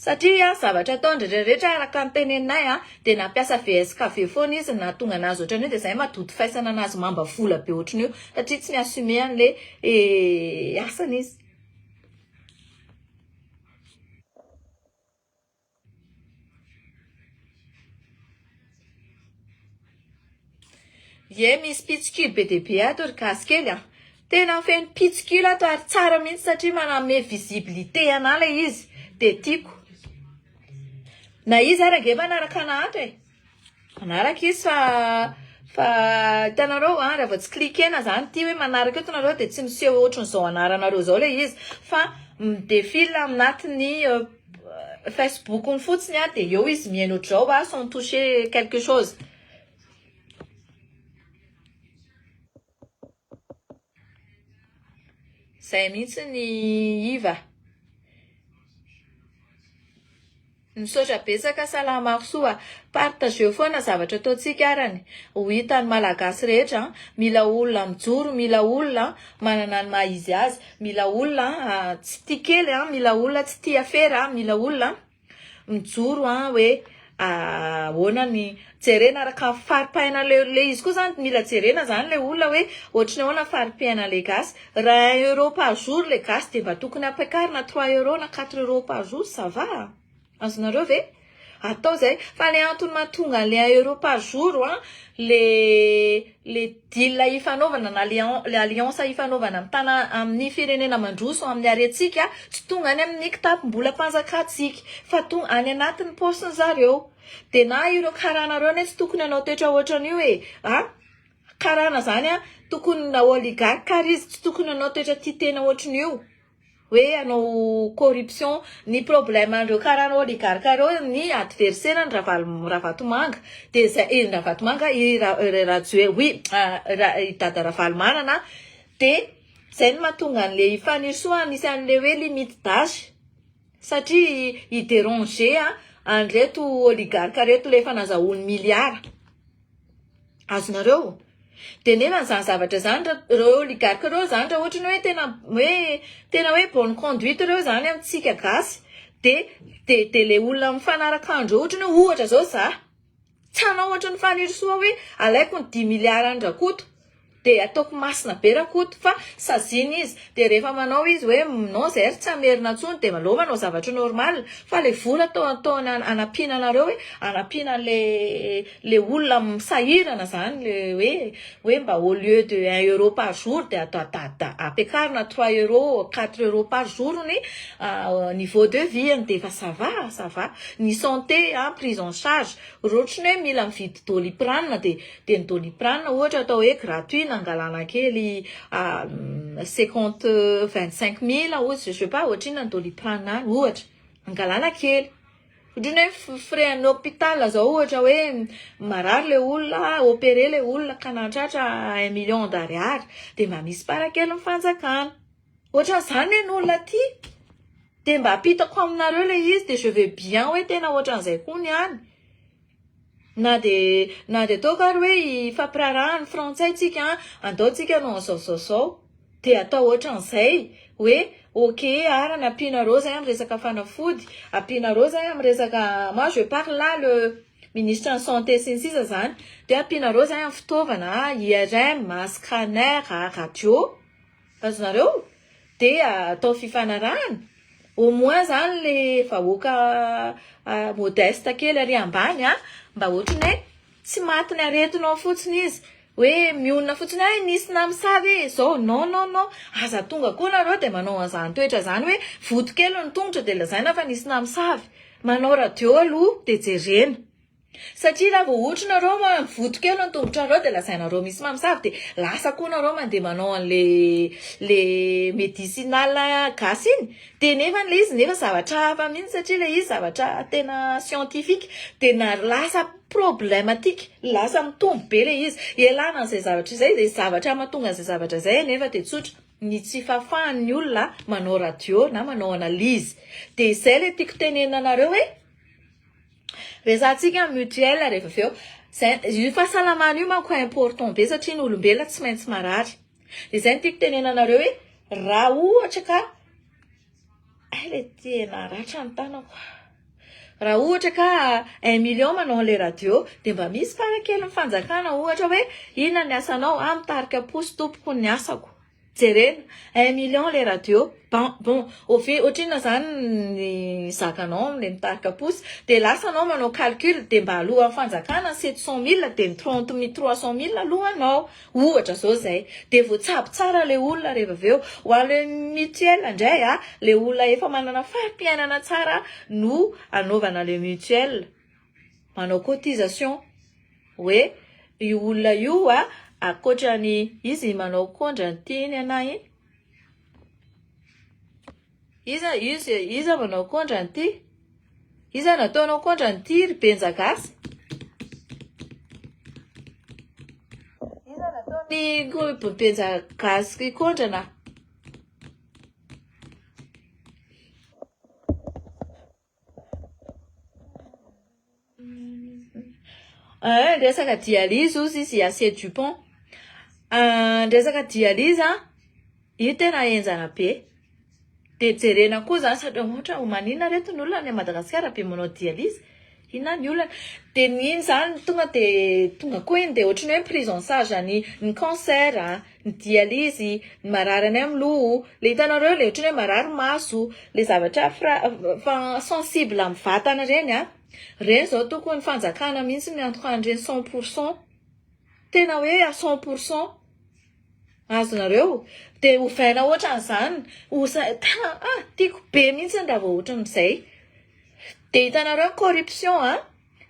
satria zavatra ataony rehetrarehetra araka ny teneninay de nampiasa VSKV foana izy na tonga anazy ohatran'io de zay madodo faisana anazy mamba vola be ohatran'io satria tsy miassume an'le asany izy. Ye misy pitsikilo be de be ato ry gasikely tena feno pitsikilo ato ary tsara mihitsy satria maname visibilité ana le izy de tiako na izy ary ange manaraka ana ato manaraka izy fa hitanareo raha vao tsy klikena zany ty hoe manaraka eto nareo de tsy miseho ohatran'izao anaranareo zao le izy fa midefile aminatiny Facebook ny fotsiny a de eo izy mihaino ohatr'izao a sans toucher quelque chose. Zay mihitsy ny iva. Misaotra betsaka salamasoa, partageo foana zavatra ataontsika arany. Ho hitan'ny malagasy rehetra, mila olona mijoro, mila olona manana ny maha izy azy, mila olona tsy tia kely, mila olona tsy tia afera, mila olona mijoro hoe ahoana ny jerena araka faripaina le izy koa zany mila jerena zany le olona hoe ohatriny ahoana faripaina le gasy. Raha 1 euro par jour le gasy de mba tokony ampiakarina 3 euro na 4 euro par jour, ça va. Azonareo ve? Atao zay, fa le antony mahatonga le 1 euro par jour le deal ifanaovana na le alliance ifanaovana amin'ny firenena mandroso amin'ny areantsika tsy tonga any amin'ny kitapom-bola mpanjakatsika fa tonga any anatin'ny paosiny zareo. De na ireo karanareo ne tsy tokony anao toetra ohatran'io karana zany tokony na oligarque ary izy tsy tokony anao toetra tia tena ohatran'io. Hoe anao corruption ny problème andreo karana oligarque reo ny adversaire ny Ravatomanga de zay Ravatomanga radio oui dada Ravalomanana de zay ny mahatonga an'le ifanisoa nisy an'le hoe limite d'âge satria i déranger an'ireto oligarque reto le efa nazahoany milliard. Azonareo? De nefa zany zavatra zany reo oligarque reo zany raha ohatra hoe tena hoe bonne conduite reo zany amintsika gasy de le olona mifanaraka andreo ohatra zao za tsy anao ohatra ny fanirosoa hoe alaiko ny 10 milliard andrakoto de ataoko masina be rakoto fa saziny izy de rehefa manao izy hoe non zay tsy amerina tsony de maloma manao zavatra normal fa le vola atao anapinanareo hoe anapina le olona misahirana zany le hoe mba au lieu de 1 euro par jour de atao ampiakarina 3 euro 4 euro par jour ny niveau de vie de fa ça va ny santé prise en charge rotriny hoe mila mividy doliprane de ny doliprane ohatra atao hoe gratuit angalana kely 25 000 ou je sais pas ohatriny ny doliprane ohatra angalana kely. Ohatriny hoe frais en hôpital zao ohatra hoe marary le olona opéré le olona ka nahatratra 1 million d'ariary de mba misy parakely mifanjakana. Ohatra zany ny olona ty de mba apitako aminareo le izy de je vais bien hoe tena ohatran'izay koa niany. Na de atao kary hoe ifampirarahany frantsay tsika andaotsika no zao de atao ohatran'izay hoe ok arany ampinareo zay amin'ny resaka fanafody, ampinareo zay amin'ny resaka moi je parle là le ministre en santé sy ny sisa zany de ampinareo zay amin'ny fitaovana IRM, scanner, radio. Azonareo? De atao fifanarahana au moins zany le vahoaka modeste kely ary ambany mba ohatriny hoe tsy matiny aretinao fotsiny izy hoe mionona fotsiny nisy namosavy zao non aza tonga koa nareo de manao an'izany toetra zany hoe voto kely ny tongotra de lazaina fa nisy namosavy manao radio aloha de jerena satria raha vao ohatra nareo voto kely ny tongotrareo de lazainareo misy mamosavy de lasa koa nareo mandeha manao an'le medicinal gasy iny de nefa le izy nefa zavatra hafa mihitsy satria le izy zavatra tena scientifique de na lasa problématique lasa mitombo be le izy elana an'izay zavatra izay de zavatra mahatonga an'izay zavatra izay nefa de tsotra ny tsy fahafahan'ny olona manao radio na manao analyse de izay le tiako tenena anareo hoe resahantsika mutuelle rehefa aveo io fahasalamana io manko important be satria ny olombelona tsy maintsy marary de izay no tiako tenena anareo hoe raha ohatra ka le tena ratra ny tanako raha ohatra ka 1 million manao le radio de mba misy parakely mifanjakana ohatra hoe inona ny asanao mitarika posy tompoko ny asako jerena 1 million le radio bon ohatrina zany ny zakanao amle mitarika posy de lasa anao manao calcul de mba aloha fanjakana 700 000 de 300 000 alohanao ohatra zao zay de voatsabo tsara le olona rehefa aveo ho ale mutuelle indray le olona efa manana fahampiainana tsara no anaovana le mutuelle manao cotisation hoe io olona io akoatrany izy manao kondrantiny anahy iza manao kontranty Iza nataonao kontra ny tiry benjagasy. Iza nataony benjagasy kontra na. Resaka dialyse ozy izy assez Dupont. Resaka dialyse io tena enjana be. De jerena koa zany satria ohatra manina reto ny olona any Madagasikara be manao dialyse. Inona ny olana de iny zany tonga koa iny de ohatry ny hoe prise en charge ny cancer, ny dialyse, ny marary any amin'ny loha, le hitanareo le ohatry ny hoe marary maso, le zavatra sensible amin'ny vatana reny reny zao tokony fanjakana mihitsy ny antokan'ireny 100%. Tena hoe à 100%. Azonareo de ovaina ohatran'izany tena tiako be mihitsy raha vao ohatran'izay. De hitanareo corruption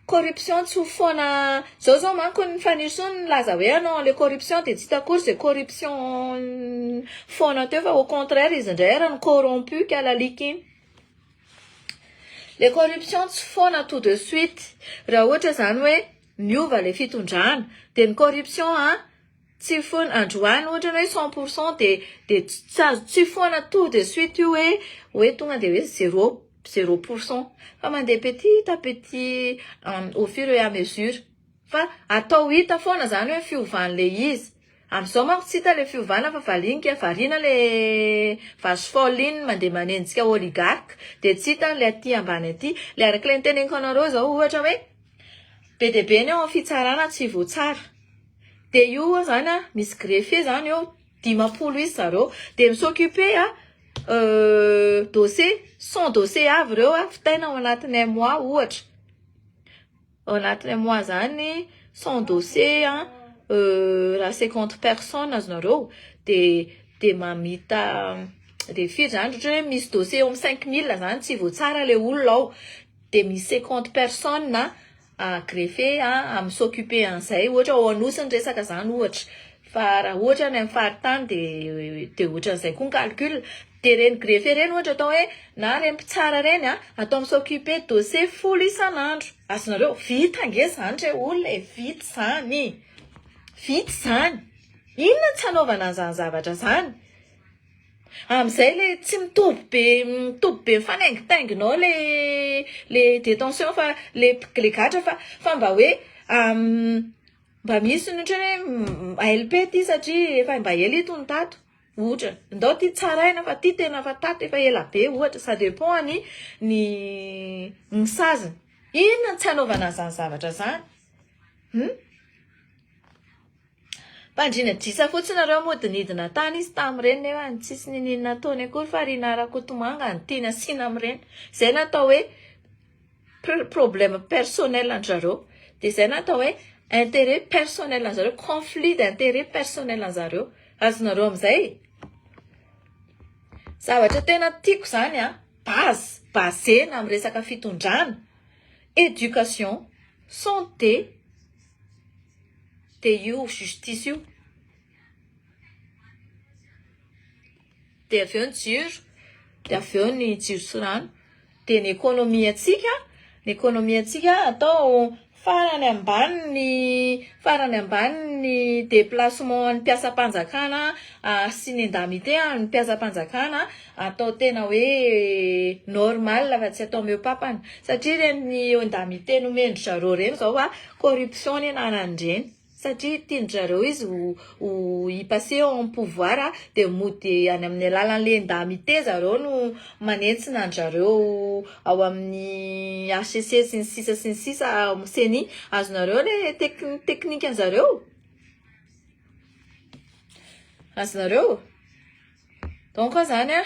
corruption tsy ho foana zao manko ny faniriso ny laza hoe non le corruption de tsy hita akory zay corruption foana teo fa au contraire izy indray raha ny corrompu kalalika iny. Le corruption tsy foana tout de suite raha ohatra zany hoe miova le fitondrana de ny corruption tsy foana androany ohatra hoe 100% de tsy foana tout de suite io hoe tonga de hoe 0%. Fa mandeha petit à petit au fur et à mesure. Fa atao hita foana zany hoe fiovan'le izy. Amin'izao manko tsy hita le fiovana fa valinika variana le vasofoly iny mandeha manenjika oligarque de tsy hita le aty ambany aty. Le araka le niteneniko anareo zao ohatra hoe be de be ny ao amin'ny fitsarana tsy voatsara. De io zany misy greffier zany eo 50 izy zareo de mi-s'occuper dossier 100 dossier avy ireo fitaina ao anatin'ny un mois ohatra. Ao anatin'ny un mois zany 100 dossier raha 50 personnes azonareo de mamita de firy zany ohatra hoe misy dossier eo amin'ny 5000 zany tsy voatsara le olona ao de misy 50 personnes greffier amin'ny s'occuper an'izay ohatra ao anosiny resaka zany ohatra. Fa raha ohatra ny amin'ny faritany de ohatran'izay koa ny calcul. De reny greffier reny ohatra atao hoe na reny mpitsara reny atao mi-s'occuper dossier folo isan'andro. Azonareo vita ange zany re olona vita zany. Vita zany. Inona tsy hanaovana an'izany zavatra zany? Amin'izay le tsy mitovy be mifanaingitainginao le détention fa le gatra fa mba hoe mba misy ny ohatra hoe ALP ty satria efa mba ela ito ny tato. Ohatra ndao ty tsaraina fa ty tena fa tato efa ela be ohatra ça dépend ny saziny. Inona tsy hanaovana an'izany zavatra zany? Mpandrinadrisa fotsiny nareo modinidina tany izy tamin'ireny nefa tsisy ninina nataony akory fa Rinara Kotomanga ny tiana asiana amin'ireny. Zay natao hoe problème personnel an-jareo. De zay natao hoe intérêt personnel an-jareo, conflit d'intérêt personnel an-jareo. Azonareo amin'izay? Zavatra tena tiako zany basena amin'ny resaka fitondrana, éducation, santé, de io justice io. De avy eo ny jiro, de avy eo ny jiro sy rano, de ny économie antsika atao farany ambany ny déplacement ny mpiasam-panjakana sy ny indemnité ny mpiasam-panjakana atao tena hoe normal fa tsy atao mihoapapana satria reny indemnité nomendry zareo reny zao corruption ny anarany satria tiandry zareo izy ho i-passer en pouvoir de mody any amin'ny alalan'le indemnité zareo no manentsina an-jareo ao amin'ny HCC sy ny sisa seni azonareo le teknika an-jareo. Azonareo donc zany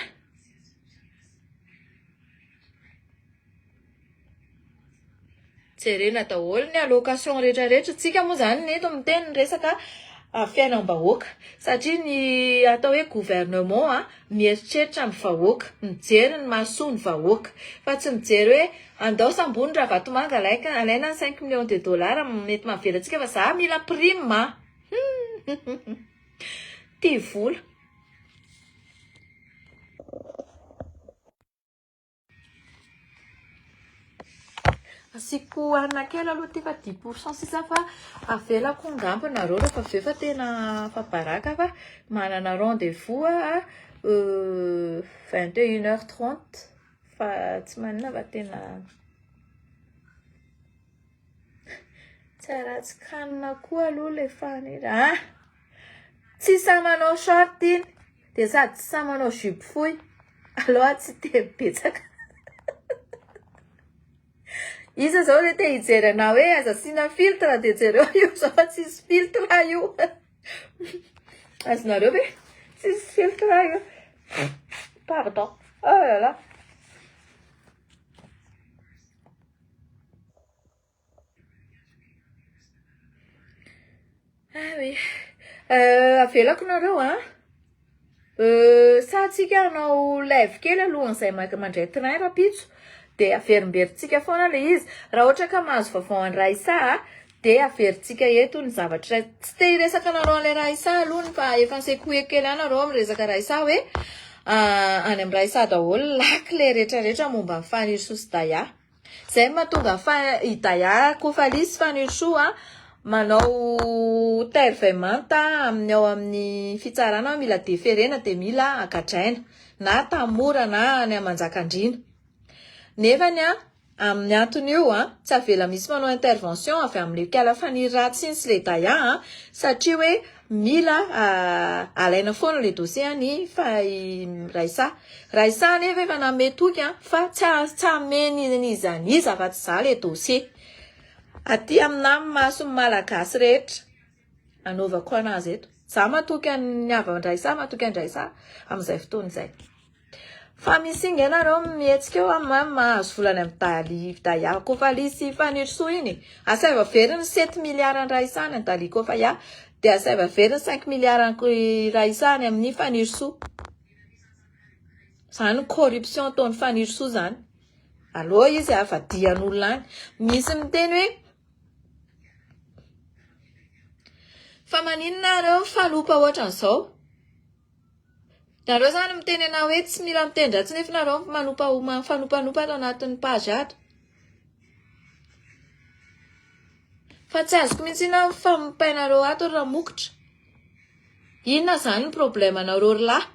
jerena daholo ny allocation rehetrarehetra tsika moa zany neto miteny resaka fiainam-bahoaka satria ny atao hoe gouvernement mieritreritra amin'ny vahoaka mijery ny mahasoa ny vahoaka fa tsy mijery hoe andao sambony raha vatomanga alaina 5 millions de dollars mety mahavelantsika fa za mila prime tia vola. Asiko anakely aloha ty fa 10% sisa fa avelako angamba nareo rehefa avy eo fa tena fabaraka fa manana rendez-vous 21h30 fa tsy manina fa tena tsy ratsy kanina koa aloha le fanira tsy sa manao short iny de sady tsy sa manao jupe fohy aloha tsy te betsaka iza zao le te hijery anao hoe aza sina filtre de jereo io zao fa tsisy filtre io azonareo ve tsisy filtre io pardon oh là là ah oui avelako nareo sa tsika hanao live kely alohan'izay mandray train rapitso de averimberitsika foana le izy raha ohatra ka mahazo vaovao an Raisa de averitsika eto ny zavatra tsy te hiresaka nareo an'ilay Raisa alohany fa efa nsekoe kely any nareo miresaka Raisa hoe any amin'ny Raisa daholo laky le rehetrarehetra momba ny faniriso sy Daya zay mahatonga i Daya kofa lisy faniriso manao tervemanta amin'ny ao amin'ny fitsarana mila deferena de mila akatraina na tamora na any Manjakandriana nefany amin'ny antony io tsy avela misy manao intervention avy amin'ny kala faniry ratsy iny sy le Daya satria hoe mila alaina foana le dossier ny Raisa nefa efa name toky fa tsy ameny iza fa tsy za le dossier aty aminay maso malagasy rehetra anaovako anazy eto za matoky ny Raisa matoky an Raisa amin'izay fotoana izay fa misy inga nareo mihetsika eo mahazo volany amin'ny Daya kofa lisy faniriso iny asaiva veriny 7 milliards Raisa ny Dali kofa de asaiva veriny 5 milliards Raisa ny amin'ny faniriso zany corruption ataony faniriso zany aloha izy avadian'olona any misy miteny hoe fa maninona nareo fanopa ohatran'izao nareo zany miteny ana hoe tsy mila mitendra tsy nefa nareo fanopanopa ato anatin'ny page ato fa tsy azoko mihitsy na famopainareo ato raha mokotra inona zany ny problema nareo lahy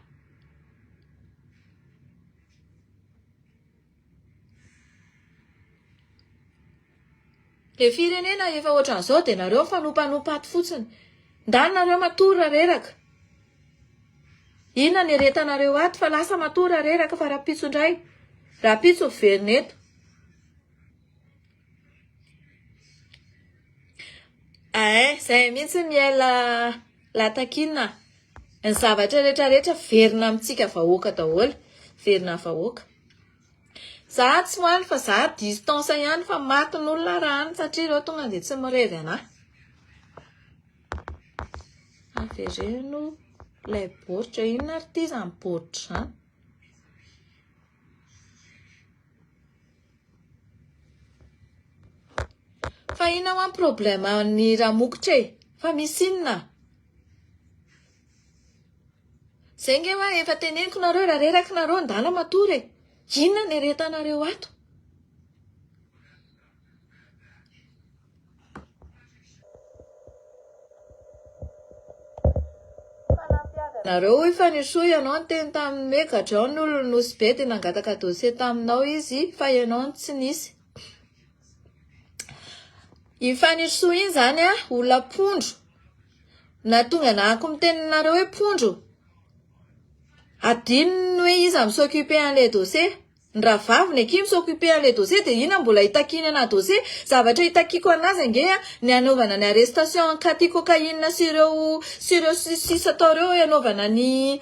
le firenena efa ohatran'izao de nareo fanopanopa ato fotsiny ndany nareo matory reraka inona ny aretanareo ato fa lasa matory reraka fa rapitso indray rapitso veroneto zay mihitsy miela latakina ny zavatra rehetrarehetra verina amintsika vahoaka daholo verina vahoaka za tsy moany fa za distance ihany fa maty n'olona rany satria reo tonga de tsy mirevy ana avereno lay baoritra inona ary ty zany baoritra zany fa inona ho any problema ny raha mokotra fa misy inona zay nge hoe efa teneniko nareo raha reraky nareo ndala matory inona ny aretanareo ato nareo hoe faniriso ianao ny teny tamin'ny hoe gadrao ny olona nosy be de nangataka dossier taminao izy fa ianao tsy nisy iny faniriso iny zany olona pondro na tonga na ako miteninareo hoe pondro adinony hoe izy s'occuper an'le dossier ny rahavaviny aky s'occuper an'le dossier de ina mbola hitakiny ana dossier zavatra hitakiko anazy ange ny anaovana ny arrestation kati cocaïne sy ireo sisa atao reo anaovana ny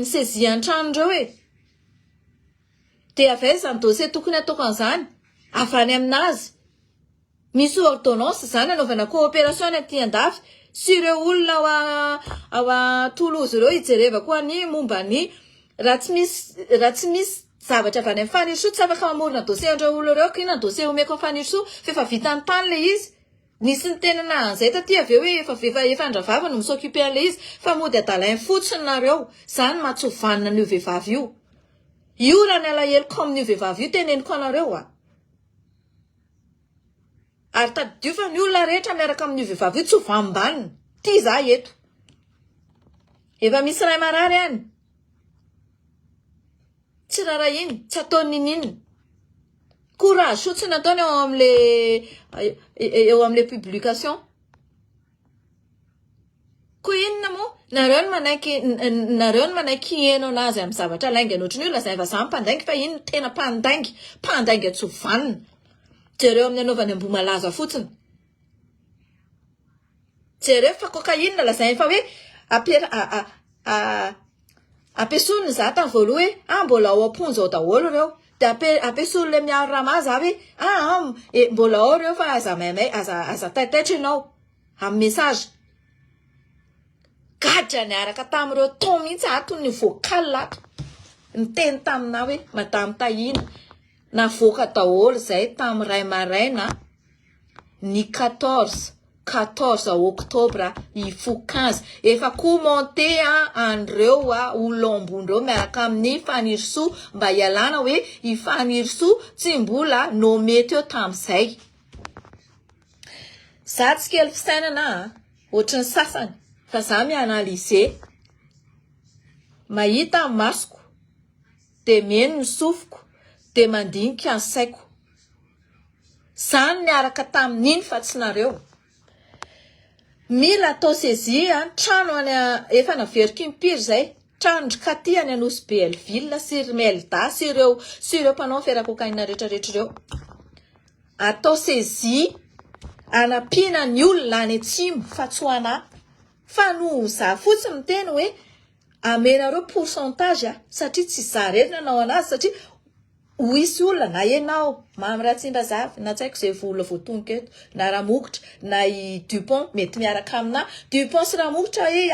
saisie an-trano reo de avy zany dossier tokony ataoko an'izany avany aminazy misy ordonnance zany anaovana coopération ny aty andafy sy ireo olona ao Toulouse reo hijerevako any momba ny raha tsy misy zavatra avany amin'ny faniriso tsy afaka mamorona dossier andreo olona reo ko inona dossier omeko amin'ny faniriso fa efa vitany tany le izy nisy ny tenana an'izay taty avy eo hoe efa andravava no misoccuper an'le izy fa mody adalainy fotsiny nareo zany mahatsovanina an'io vehivavy io raha ny alahelo ko amin'io vehivavy io teneniko anareo ary tadidiofa ny olona rehetra miaraka amin'ny vehivavy tsy ho vambanina ty za eto efa misy ray marary any tsy rara iny tsy ataony ninina courage fotsiny ataony eo am'le publication ko inona mo nareo ny manaiky heno anazy amin'ny zavatra lainga ohatry ny olona zay efa za mpandaingy fa iny tena mpandaingy tsy ho vanina jereo amin'ny anaovany ambomalaza fotsiny jereo fa cocaïne lazainy fa hoe ampiasony za tany voaloha hoe mbola ao amponja ao daholo reo de ampiasony le miaro rama za hoe mbola ao reo fa aza taitaitra ianao amin'ny message gadra niaraka tamin'ireo ton mihitsy atony ny vocal ato ny teny tamina hoe madame Tahina navoaka daholo zay tamin'ny ray maraina ny 14 octobre ifo 15 efa commenté andreo olombondreo miaraka amin'ny fanirisoa mba ialana hoe ifanirisoa tsy mbola nome teo tam'izay za tsy kely fisainana ohatry ny sasany fa za mianalize mahita masoko de meno ny sofiko de mandinika ny saiko zany niaraka tamin'iny fa tsy nareo mila atao saisie trano any efa naveriko impiry zay trano katy any anosy Belleville sy Melda sy ireo mpanao fera-kokaina rehetrarehetra reo atao saisie anapina ny olona any atsimo fa tsy ho anahy fa no za fotsiny miteny hoe amenareo pourcentage satria tsy za rery nanao anazy satria hoisy olona na enao mamy Ratsimbazavy na tsaiko zay vola voatonika eto na Ramokotra na i Dupont mety miaraka amina Dupont sy Ramokotra hoe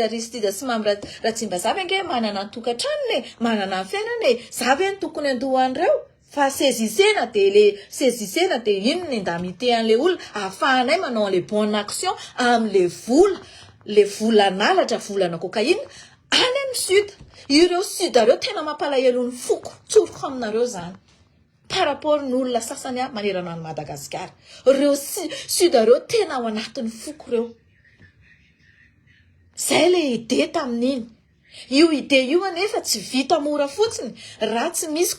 Aristide sy mamy Ratsimbazavy ange manana tokantranony manana fiainany za ve ny tokony andohan'ireo fa saisissena de inona indamité an'le olona ahafahanay manao les bonnes actions le vola nalatra volana cocaïne any amin'ny sud ireo sud areo tena mampalahelo ny foko tsoroko aminareo zany par rapport ny olona sasany manerana any Madagasikara reo sud areo tena ao anatin'ny foko reo zay le ide tamin'iny io ide io anefa tsy vita mora fotsiny raha tsy misy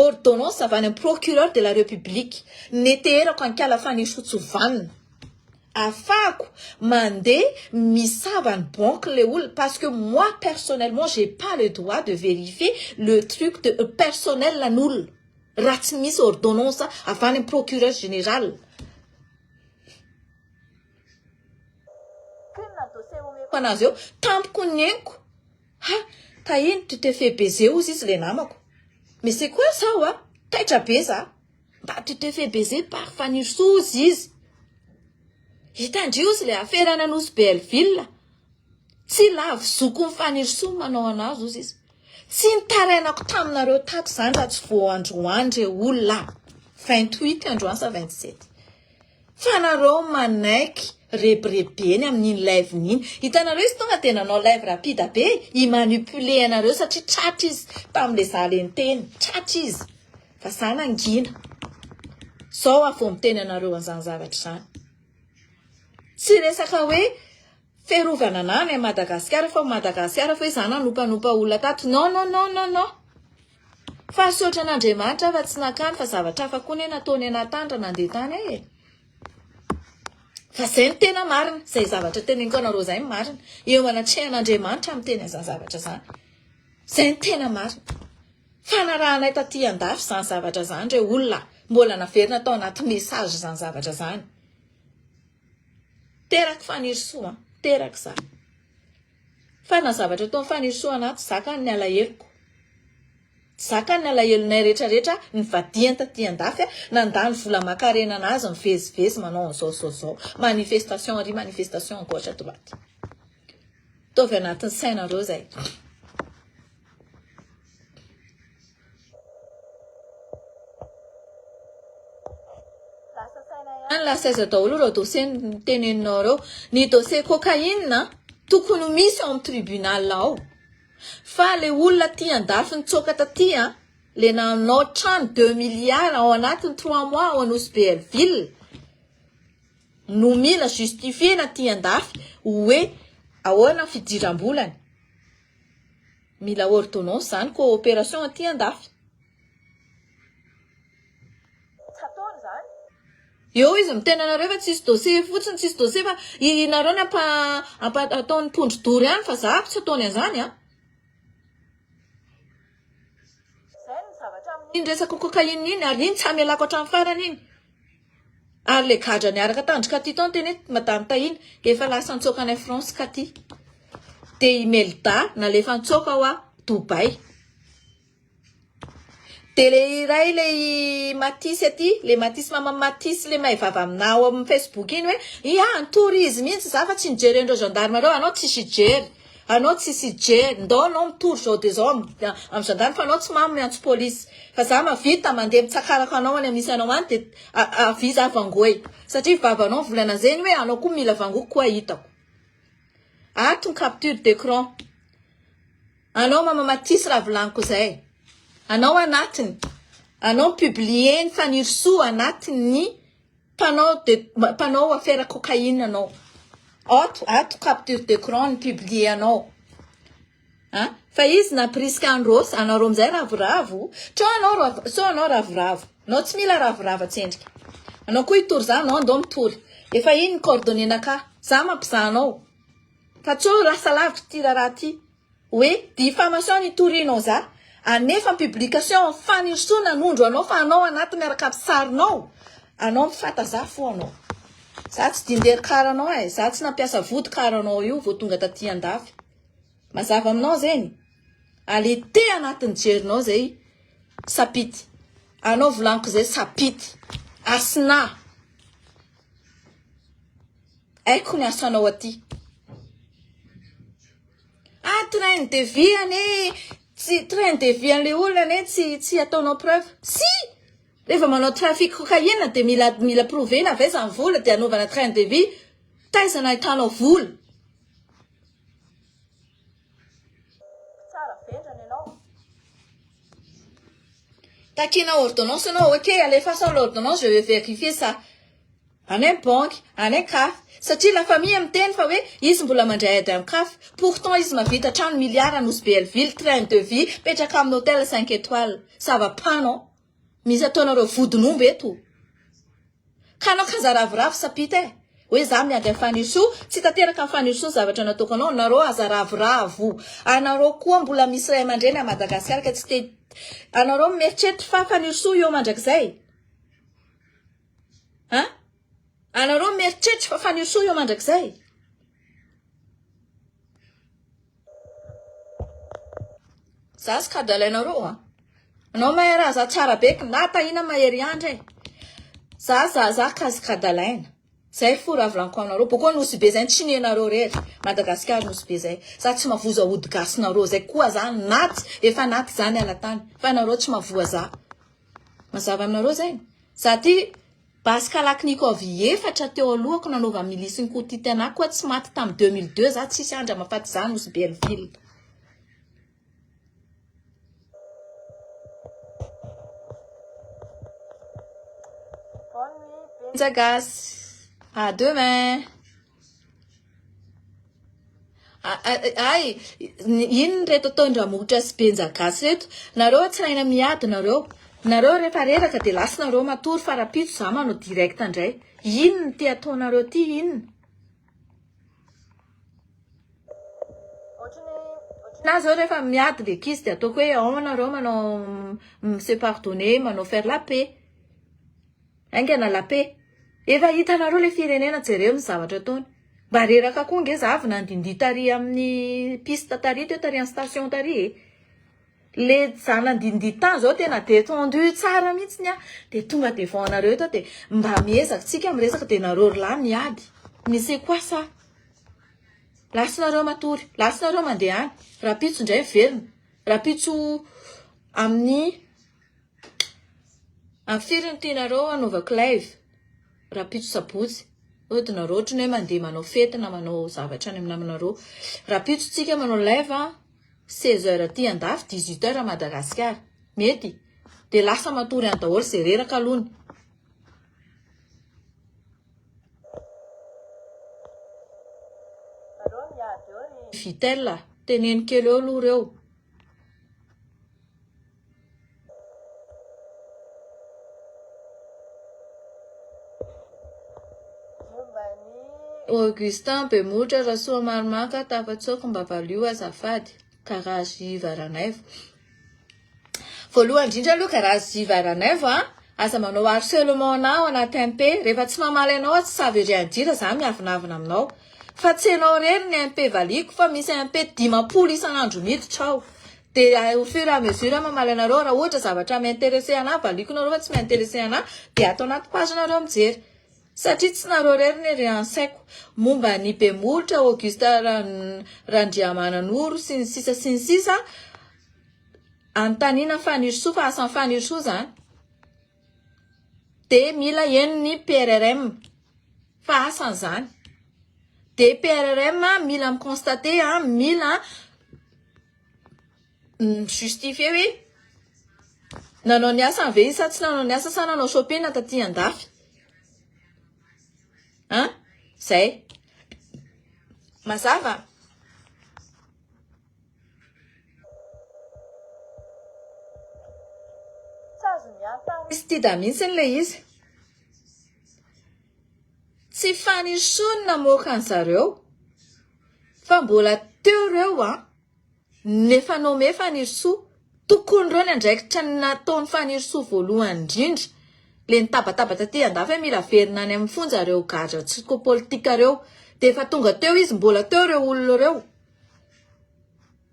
ordonnance avy any amin'ny procureur de la république neterako ankala faniriso tsy vanina afako mandé misava ny banque le olona parce que moi personnellement j'ai pas le droit de vérifier le truc de personnel l'an'olona raha tsy misy ordonnance avy any amin'ny procureur général anazy eo tampoko ny aiko Tahina tu te fais baiser ozy izy le namako mais c'est quoi ça taitra be za mba tu te fais baiser par faniriso izy hitandrio izy le affaire any anosy Belleville tsy lavo zoko ny faniriso manao anazy ozy izy tsy nitarainako taminareo tato zany raha tsy voandroandry olona 28 androany sa 27 fa nareo manaiky rebrebeny amin'iny live niny hitanareo izy tonga de nanao live rapide be imanipule anareo satria tratra izy tam'le zaleny teny tratra izy fa za nangina zao afo miteny anareo an'izany zavatra zany tsy resaka hoe ferovana nany a Madagasikara fa Madagasikara fa za nanompa olona tato non fa sotra n'Andriamanitra fa tsy nakany fa zavatra hafa koa ne nataony anatandra nandeha tany fa zay ny tena marina zay zavatra teneniko anareo zay marina eo anatrehan'Andriamanitra amin'ny teny zany zavatra zany zay ny tena marina fa narahanay taty andafy zany zavatra zany re olona mbola naverina tao anaty message zany zavatra zany teraka fanirisoa teraka za fa na zavatra tao fanirisoa anaty zaka ny alahelo zaka ny alahelonay rehetrarehetra ny vadiany taty andafy nandany vola makarena anazy mivezivezy manao an'izao manifestation ary manifestation gauche à droite tovy anatin'ny sainareo zay lasa aiza daholo reo dossier teneninao reo ny dossier cocaïne tokony misy ao amin'ny tribunal ao fa le olona ty andafy nitsoka taty le nanao trano 2 milliards ao anatiny 3 mois ao anosy Belleville no mila justifier na ty andafy hoe ahoana fidiram-bolany. Mila ordonnance zany coopération aty andafy. Eo izy mitena anareo fa tsisy dossier fotsiny tsisy dossier fa inareo ny ataony tondro dory ihany fa za tsy ataony an'izany a. Iny resaka cocaïne iny ary iny tsy amelako hatramin'ny farany iny. Ary le gadra niaraka tandrika ty tao teny madame Tahiny efa lasa nitsoka any France ka ty. De Imelda nalefa nitsoka ao a Dubai. De le iray le Matisse aty, le Matisse mama Matisse le mahay vava aminao amin'ny Facebook iny hoe ia nitory izy mihitsy za fa tsy nijery andreo gendarme reo anao tsy sijery. Anao tsy sijery, ndao anao mitory zao de zao amin'ny gendarme fa anao tsy mamy miantso police. Fa za mavita mandeha mitsakaraka anao any misy anao any de aviza vangoy. Satria vavanao volana zeny hoe anao koa mila vangoko koa hitako. Ato ny capture d'écran. Anao mama Matisse raha volaniko zay. Anao anatiny. Anao publier ny fanirisoa anatiny panao affaire cocaïne anao. Ato capture d'écran ny publier anao. Fa izy na priska andros anareo amizay ravoravo. Anao ravoravo. Anao tsy mila ravoravo tsendrika. Anao koa hitory za anao andao mitory. Efa iny ny coordonnée ka. Za mampizahanao. Fa tsô rasa lavitra ty raha ty. Hoe diffamation nitorinao za. Anefa publication fanirisoana nondro anao fa anao anaty miaraka amin'ny sarinao. Anao mifata za fo anao. Za tsy dindery karanao e. Za tsy nampiasa vody karanao io vao tonga taty andafy. Mazava aminao zeny. Ale te anatin'ny jerinao zay sapity. Anao volaniko zay sapity. Asina. Aiko ny asanao aty. Train de vie ane. Train de vie an'le olona ane tsy ataonao preuve. Si! Rehefa manao trafic cocaïne de mila provena avy zany vola de anaovana train de vie. Taizana hitanao vola. Takina ordonnance anao, ok, allez façon l'ordonnance, je vais vérifier ça. Anay banque, anay CAF. Satria la famille miteny fa hoe izy mbola mandray ady amin'ny CAF. Pourtant izy mavita trano milliard anosy Belleville, train de vie, petraka amin'ny hôtel 5 étoiles. Ça va pas non? Misy ataonareo vodin'omby eto. Ka anao kaza ravoravo sapita e. Hoe za miady amin'ny fanirisoa, tsy tanteraka amin'ny fanirisoa zavatra nataoko anao, nareo aza ravoravo. Anareo koa mbola misy ray aman-dreny a Madagasikara ka tsy te anareo mieritreritra fa fanirisoa eo mandrakizay. Anareo mieritreritra fa fanirisoa eo mandrakizay. Za sy kadalainareo a. Anao mahay raha za tsara beky na tahina mahery andra e. Za kazy kadalaina. Zay fo raha volaniko aminareo. Boko nosy be zay tsinenareo rery. Madagasikara nosy be zay. Za tsy mavoza ody gasinareo zay koa za naty. Efa naty zany alatany. Fa nareo tsy mavoa za. Mazava aminareo zay. Za ty basy Kalaknikov efatra teo alohako nanova milisy ny kotity anako koa tsy maty tamin'ny 2002 za tsisy andra mafaty za nosy Belleville. À demain. Ay, iny reto ataondramotra sy benjagasy reto. Nareo tsy raina miady nareo. Nareo rehefa reraka de lasa nareo matory farapitso za manao direct andray. Ino ty ataonareo ty ino? Na zao rehefa miady le kizy de ataoko hoe ao nareo manao se pardonner, manao faire la paix. Aingana la paix. Efa hitanareo le firenena jereo ny zavatra ataony. Mba reraka koa nge za avy nandindi tary amin'ny piste tary teo tary amin'ny station tary. Le zanandindi tan zao tena détendu tsara mihitsy a. De tonga de vao anareo eto de mba miezaka tsika miresaka de nareo rla miady. Misy quoi ça? Lasinareo matory, lasinareo mandeha any. Rapitso ndray velona. Rapitso amin'ny firiny tianareo anaovako live. Rapitso sabotsy. Ohatinareo ohatrany hoe mandeha manao fety na manao zavatra any amin'ny namanareo. Rapitso tsika manao live 16h aty andafy 18h à Madagascar. Mety. dia lasa matory any daholo izay reraka alony. Vitel, teneny kely eo aloha ireo. Augustin Bemotra Rasoa Maromaka tafatsoko mba valio azafady Karazy Varanaivo. Voalohany indrindra aloha Karazy Varanaivo asa manao harcèlement anao anaty MP rehefa tsy mamaly anao tsy savy andira za miavinavina aminao fa tsy anao rery ny MP valiko fa misy MP 10 isan'andro miditra ao dia au fur et à mesure mamaly anareo raha ohatra zavatra m'intéressé ana valiko nareo fa tsy m'intéressé ana dia atao anaty page nareo mijery satria tsy nareo rery ny reansaiko momba ny Bemotra Auguste Randriamananoro sy ny sisa antanina Fanirso fa asan'ny Fanirso zany dia mila eno ny PRRM fa asan'izany dia PRRM mila miconstaté mila justifié hoe nanao ny asa ve izy sa tsy nanao ny asa sa nanao shopping taty andafy zay mazava izy ty da mihitsy le izy tsy Fanirso namoaka an'zareo fa mbola teo reo nefa nome Fanirso tokony reo ny andraikitra nataony Fanirso voalohany indrindra le nitabataba taty andafy hoe mila verina any amin'ny fonjareo gadra psychopolitika reo dia efa tonga teo izy mbola teo reo olona reo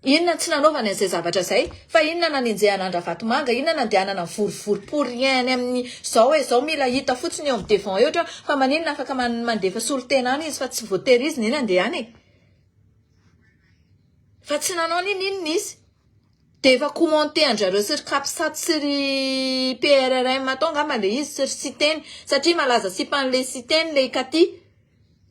inona tsy nanaovana an'izay zavatra zay fa inona nanenjehana Andravatomanga inona nandehanana vorivory pour rien amin'ny zao hoe zao mila hita fotsiny eo amin'ny devant eo ohatra fa maninona afaka mandefa solotena any izy fa tsy voaterizina iny andehany fa tsy nanao ninona izy dia efa commenté andrareo sy ry Capsat sy ry PRRM atao angamba le izy sy ry Siteny satria malaza sipan'le Siteny le Ikaty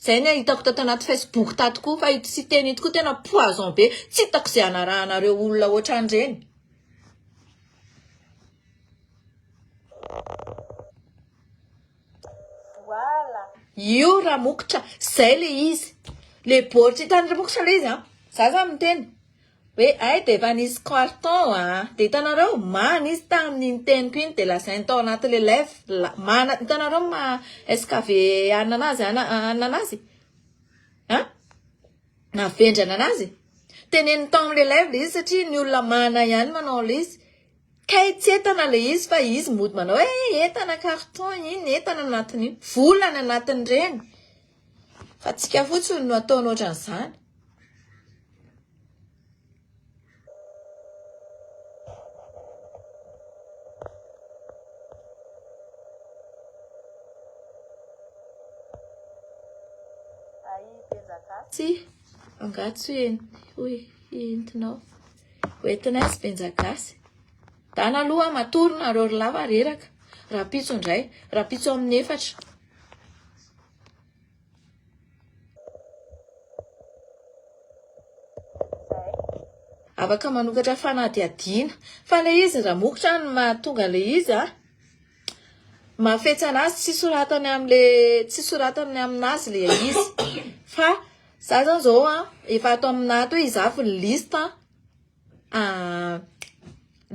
zay ny hitako tato anaty Facebook tato koa fa ito Siteny ito koa tena poison be tsy hitako izay anarahanareo olona ohatran'ireny io raha mokotra zay le izy le baoritra hitany raha mokotra le izy za za miteny hoe ay dia efa nisy carton dia hitanareo mana izy tamin'ny teniko iny dia lazainy tao anaty le lèvre mana hitanareo SKV ananazy ananazy navendrana anazy teneny tao amin'le lèvre le izy satria ny olona mana ihany manao le izy kay tsy entana le izy fa izy mody manao hoe entana carton iny entana anatin'iny volana anatin'ireny fa tsika fotsiny no ataony ohatran'izany sy angatsy hoe entinao hoentina sy Benjagasy dana aloha matorina reo ry lava reraka rapitso indray rapitso amin'ny 4 afaka manokatra fanadihadiana fa le izy raha mokotra ny mahatonga le izy mafetsana azy tsy soratany aminazy le izy fa za zany zao efa ato aminato hoe izafy ny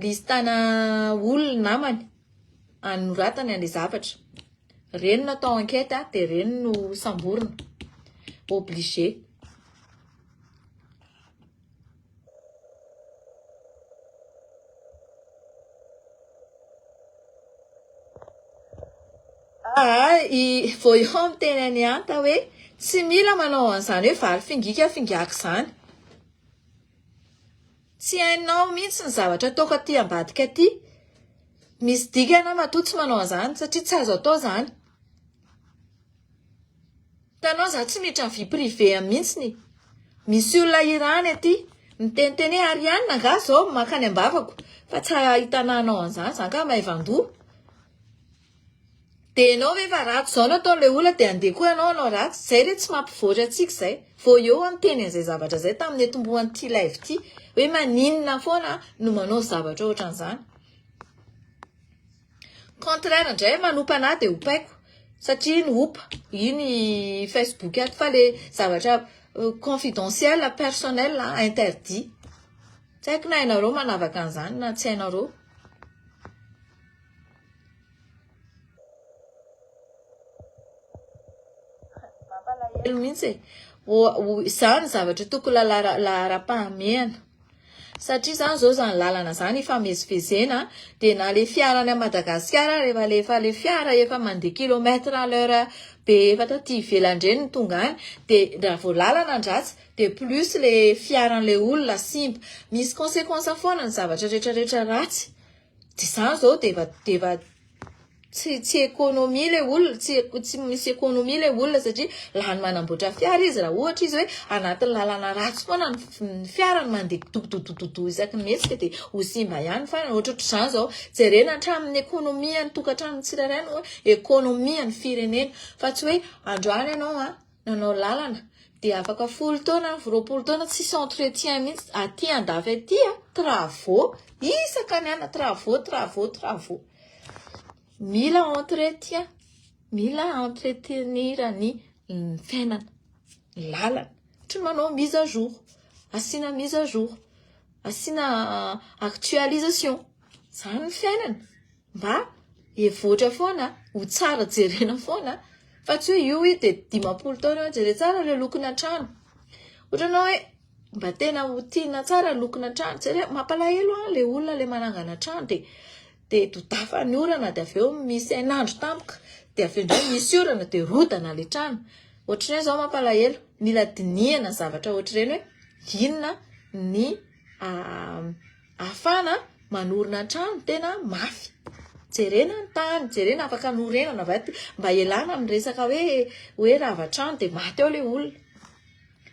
listana olona namany anoratany an'le zavatra reny no atao enquête dia reny no samborina obligé vao eo amin'ny tenany anta hoe tsy mila manao an'izany hoe vary fingika fingaka izany tsy hainao mihitsy ny zavatra ataoko aty ambadika aty misy dikana matoa tsy manao an'izany satria tsy azo atao izany tanao za tsy miditra ny vie privé mihitsiny misy olona irany aty miteniteny Ariane nga zao makany ambavako fa tsy hitananao an'izany zany ka maivandoa dia ianao efa ratsy zao no ataon'ilay olona dia andeha koa ianao ratsy zay re tsy mampivoatra antsika izay vao eo amin'ny teny an'izay zavatra izay tamin'ny etombohan'ity live ity hoe maninona foana no manao zavatra ohatran'izany contraire indray manompa anahy dia opaiko satria ny opa iny Facebook ato fa le zavatra confidentiel personnel interdit tsy haiko na ianareo manavaka an'izany na tsy hainareo mampalahelo mihitsy izany zavatra tokony lahara-pahamehana satria zany zao zany lalana zany ifamezivezena dia na le fiarany a Madagasikara rehefa le fiara efa mandeha kilomètre à l'heure be efa taty ivelandreny ny tonga any dia raha vao lalana andratsy dia plus le fiaran'le olona simba misy conséquence foana ny zavatra rehetrarehetra ratsy dia zany zao dia tsy économie le olona tsy misy économie le olona satria lany manamboatra fiara izy raha ohatra izy hoe anatin'ny lalana ratsy foana ny fiarany mandeha dododododo isaky ny metsika dia ho simba ihany fa ohatr'izany zao jerena hatramin'ny économie ny tokantrano tsirairay no économie ny firenena fa tsy hoe androany ianao nanao lalana dia afaka 10 taona 20 taona tsisy entretien mihitsy aty andafy aty travaux isaka ny ana travaux mila entretenir ny fiainana lalana ohatra manao mise à jour asiana actualisation zany ny fiainana mba evoatra foana ho tsara jerena foana fa tsy hoe io dia 50 taona jere tsara le lokona trano ohatranao hoe mba tena ho tiana tsara lokona trano jere mampalahelo le olona le manangana trano dia dodafa ny orana dia avy eo misy ainandro tampoka dia avy eo indray misy orana dia rodana le trano ohatr'ireny zao mampalahelo mila dinihana zavatra ohatr'ireny hoe inona ny ahafana manorina trano tena mafy jerena ny tany jerena afaka norenana vaty mba ialana amin'ny resaka hoe rava-trano dia maty ao le olona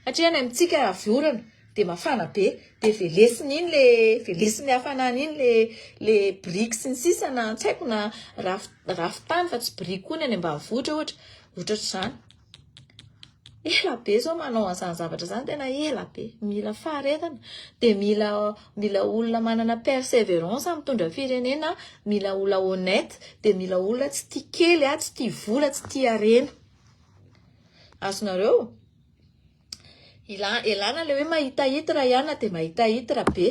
satria any amintsika avy orana dia mafana be dia velesiny hafanana iny le briques sy ny sisa na tsy haiko na rafitany fa tsy briques koa ny any ambanivohitra ohatr'izany ela be zao manao an'izany zavatra zany tena ela be mila faharetana dia mila olona manana persévérance mitondra firenena mila olona honnête dia mila olona tsy tia kely tsy tia vola tsy tia arena azonareo ilana le hoe mahitahita raha ihany dia mahitahita raha be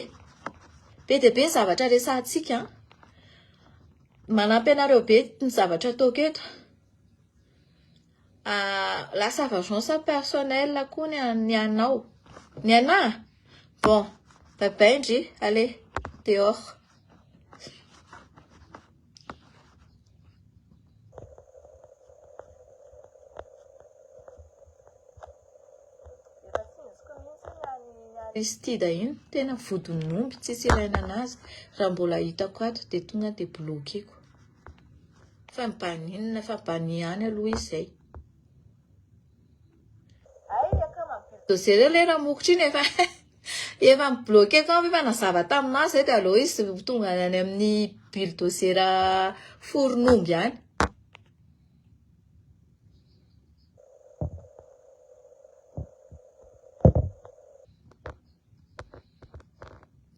dia be ny zavatra resantsika manampy anareo be ny zavatra ataoko eto la savagence personnelle koa ny anao ny anahy bon bye ndry allez dehors Aristide iny tena vodin'omby tsisy ilaina anazy raha mbola hitako ato dia tonga dia bloqueko fa mibaninina fa baniany aloha izay dossier reo le raha mokotra iny efa mibloqueko ao efa nazava taminazy dia aloha izy tonga any amin'ny bulldozer foron'omby any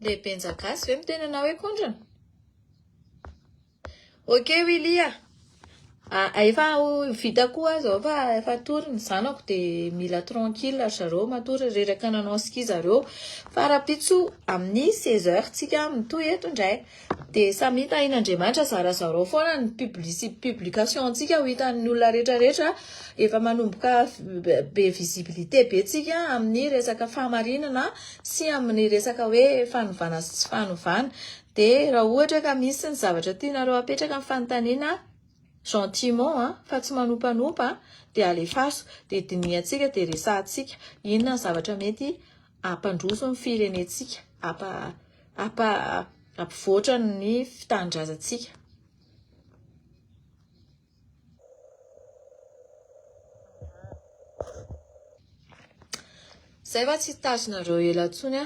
le benjagasy ve mitenana hoe kondrana ok Willia efa vita koa zao fa efa tory ny zanako dia mila tranquille zareo matory reraka nanao ski zareo fa raha-pitso amin'ny 16h tsika mitoy eto indray dia samy hita in'Andriamanitra zarazarao foana ny publication tsika ho hitan'ny olona rehetrarehetra efa manomboka be visibilité be tsika amin'ny resaka fahamarinana sy amin'ny resaka hoe fanovana sy tsy fanovana dia raha ohatra ka misy ny zavatra tianareo apetraka amin'ny fanontaniana gentiment fa tsy manompanopa dia alefaso dia diniantsika dia resahantsika inona ny zavatra mety ampandroso ny firenentsika ampivoatra ny fitandrazantsika zay fa tsy tazonareo ela ntsony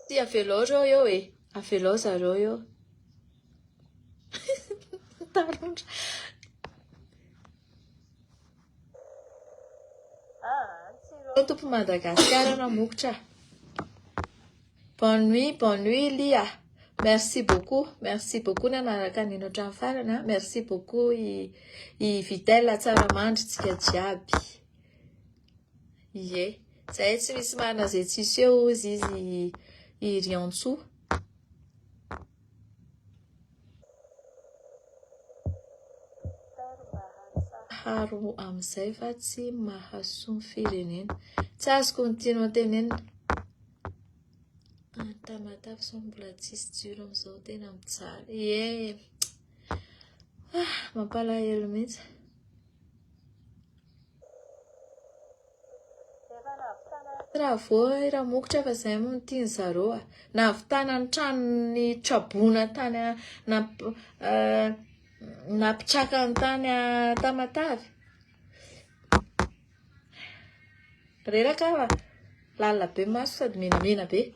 sy avelao reo eo avelao zareo eo tarondra tompo Madagasikara namokotra Bonne nuit Lia. Merci beaucoup nanaraka ninatra amin'ny farana. Merci beaucoup i Vitella tsara mandritsika jiaby. Ie, zay tsy misy marina zay tsisy eo izy i Riantso. Haro amin'izay fa tsy mahasoa ny firenena. Tsy azoko continue tenenina. Tamatavy sao mbola tsisy jiro amin'izao tena mitsara. Ie. Mampalahelo mihitsy. Raha vao ramokotra fa izay moa tiany zareo. Navitana ny tranony Trabona tany napitraka ny tany Tamatavy. Reraka lalina be maso sady menamena be.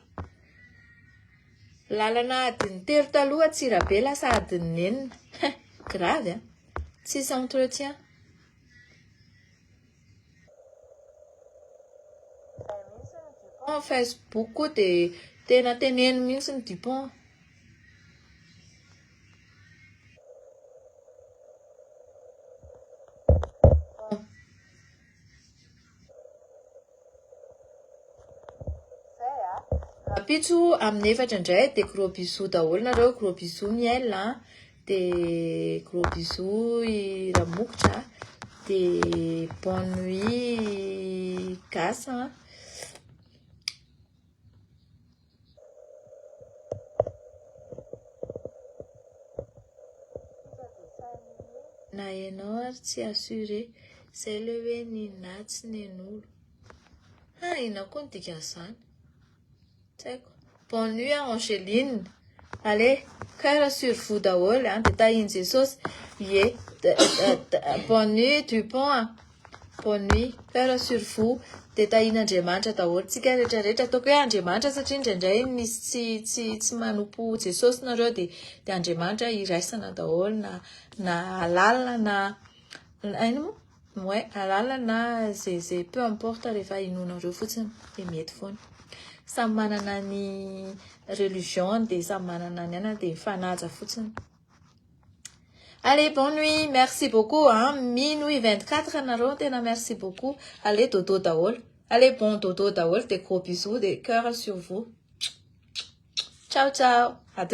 Lalana adiny telo taloha Tsirabe lasa adiny enina. Grave, tsisy entretien. Facebook koa dia tena teneno mihitsy ny Dupont. Pitso amin'ny efatra indray dia gros bisous daholo nareo, gros bisous miel dia gros bisous i Ramokotra dia bonne nuit Gasy. Na ianao ary tsy assuré zay le hoe ninahy tsy nen'olo. Ina koa ny dikan'izany. Tsy haiko. Bonne nuit Angéline. Allez, cœur sur vous daholo dia tahiny Jesosy. Ie, bonne nuit Dupont. Bonne nuit, cœur sur vous. Dia tahin'Andriamanitra daholo tsika rehetrarehetra. Ataoko hoe Andriamanitra satria indraindray misy tsy manompo Jesosy nareo dia Andriamanitra iraisana daholo na alalina na ino moa? Alalina na zay peu importe rehefa inonareo fotsiny dia mety foana. Samy manana ny religion dia samy manana ny anana dia mifanaja fotsiny. Allez, bonne nuit, merci beaucoup. Minuit 24 nareo tena merci beaucoup. Allez, dodo daholo. Allez, bon dodo daholo, des gros bisous, des cœurs sur vous. Ciao, ciao. À demain.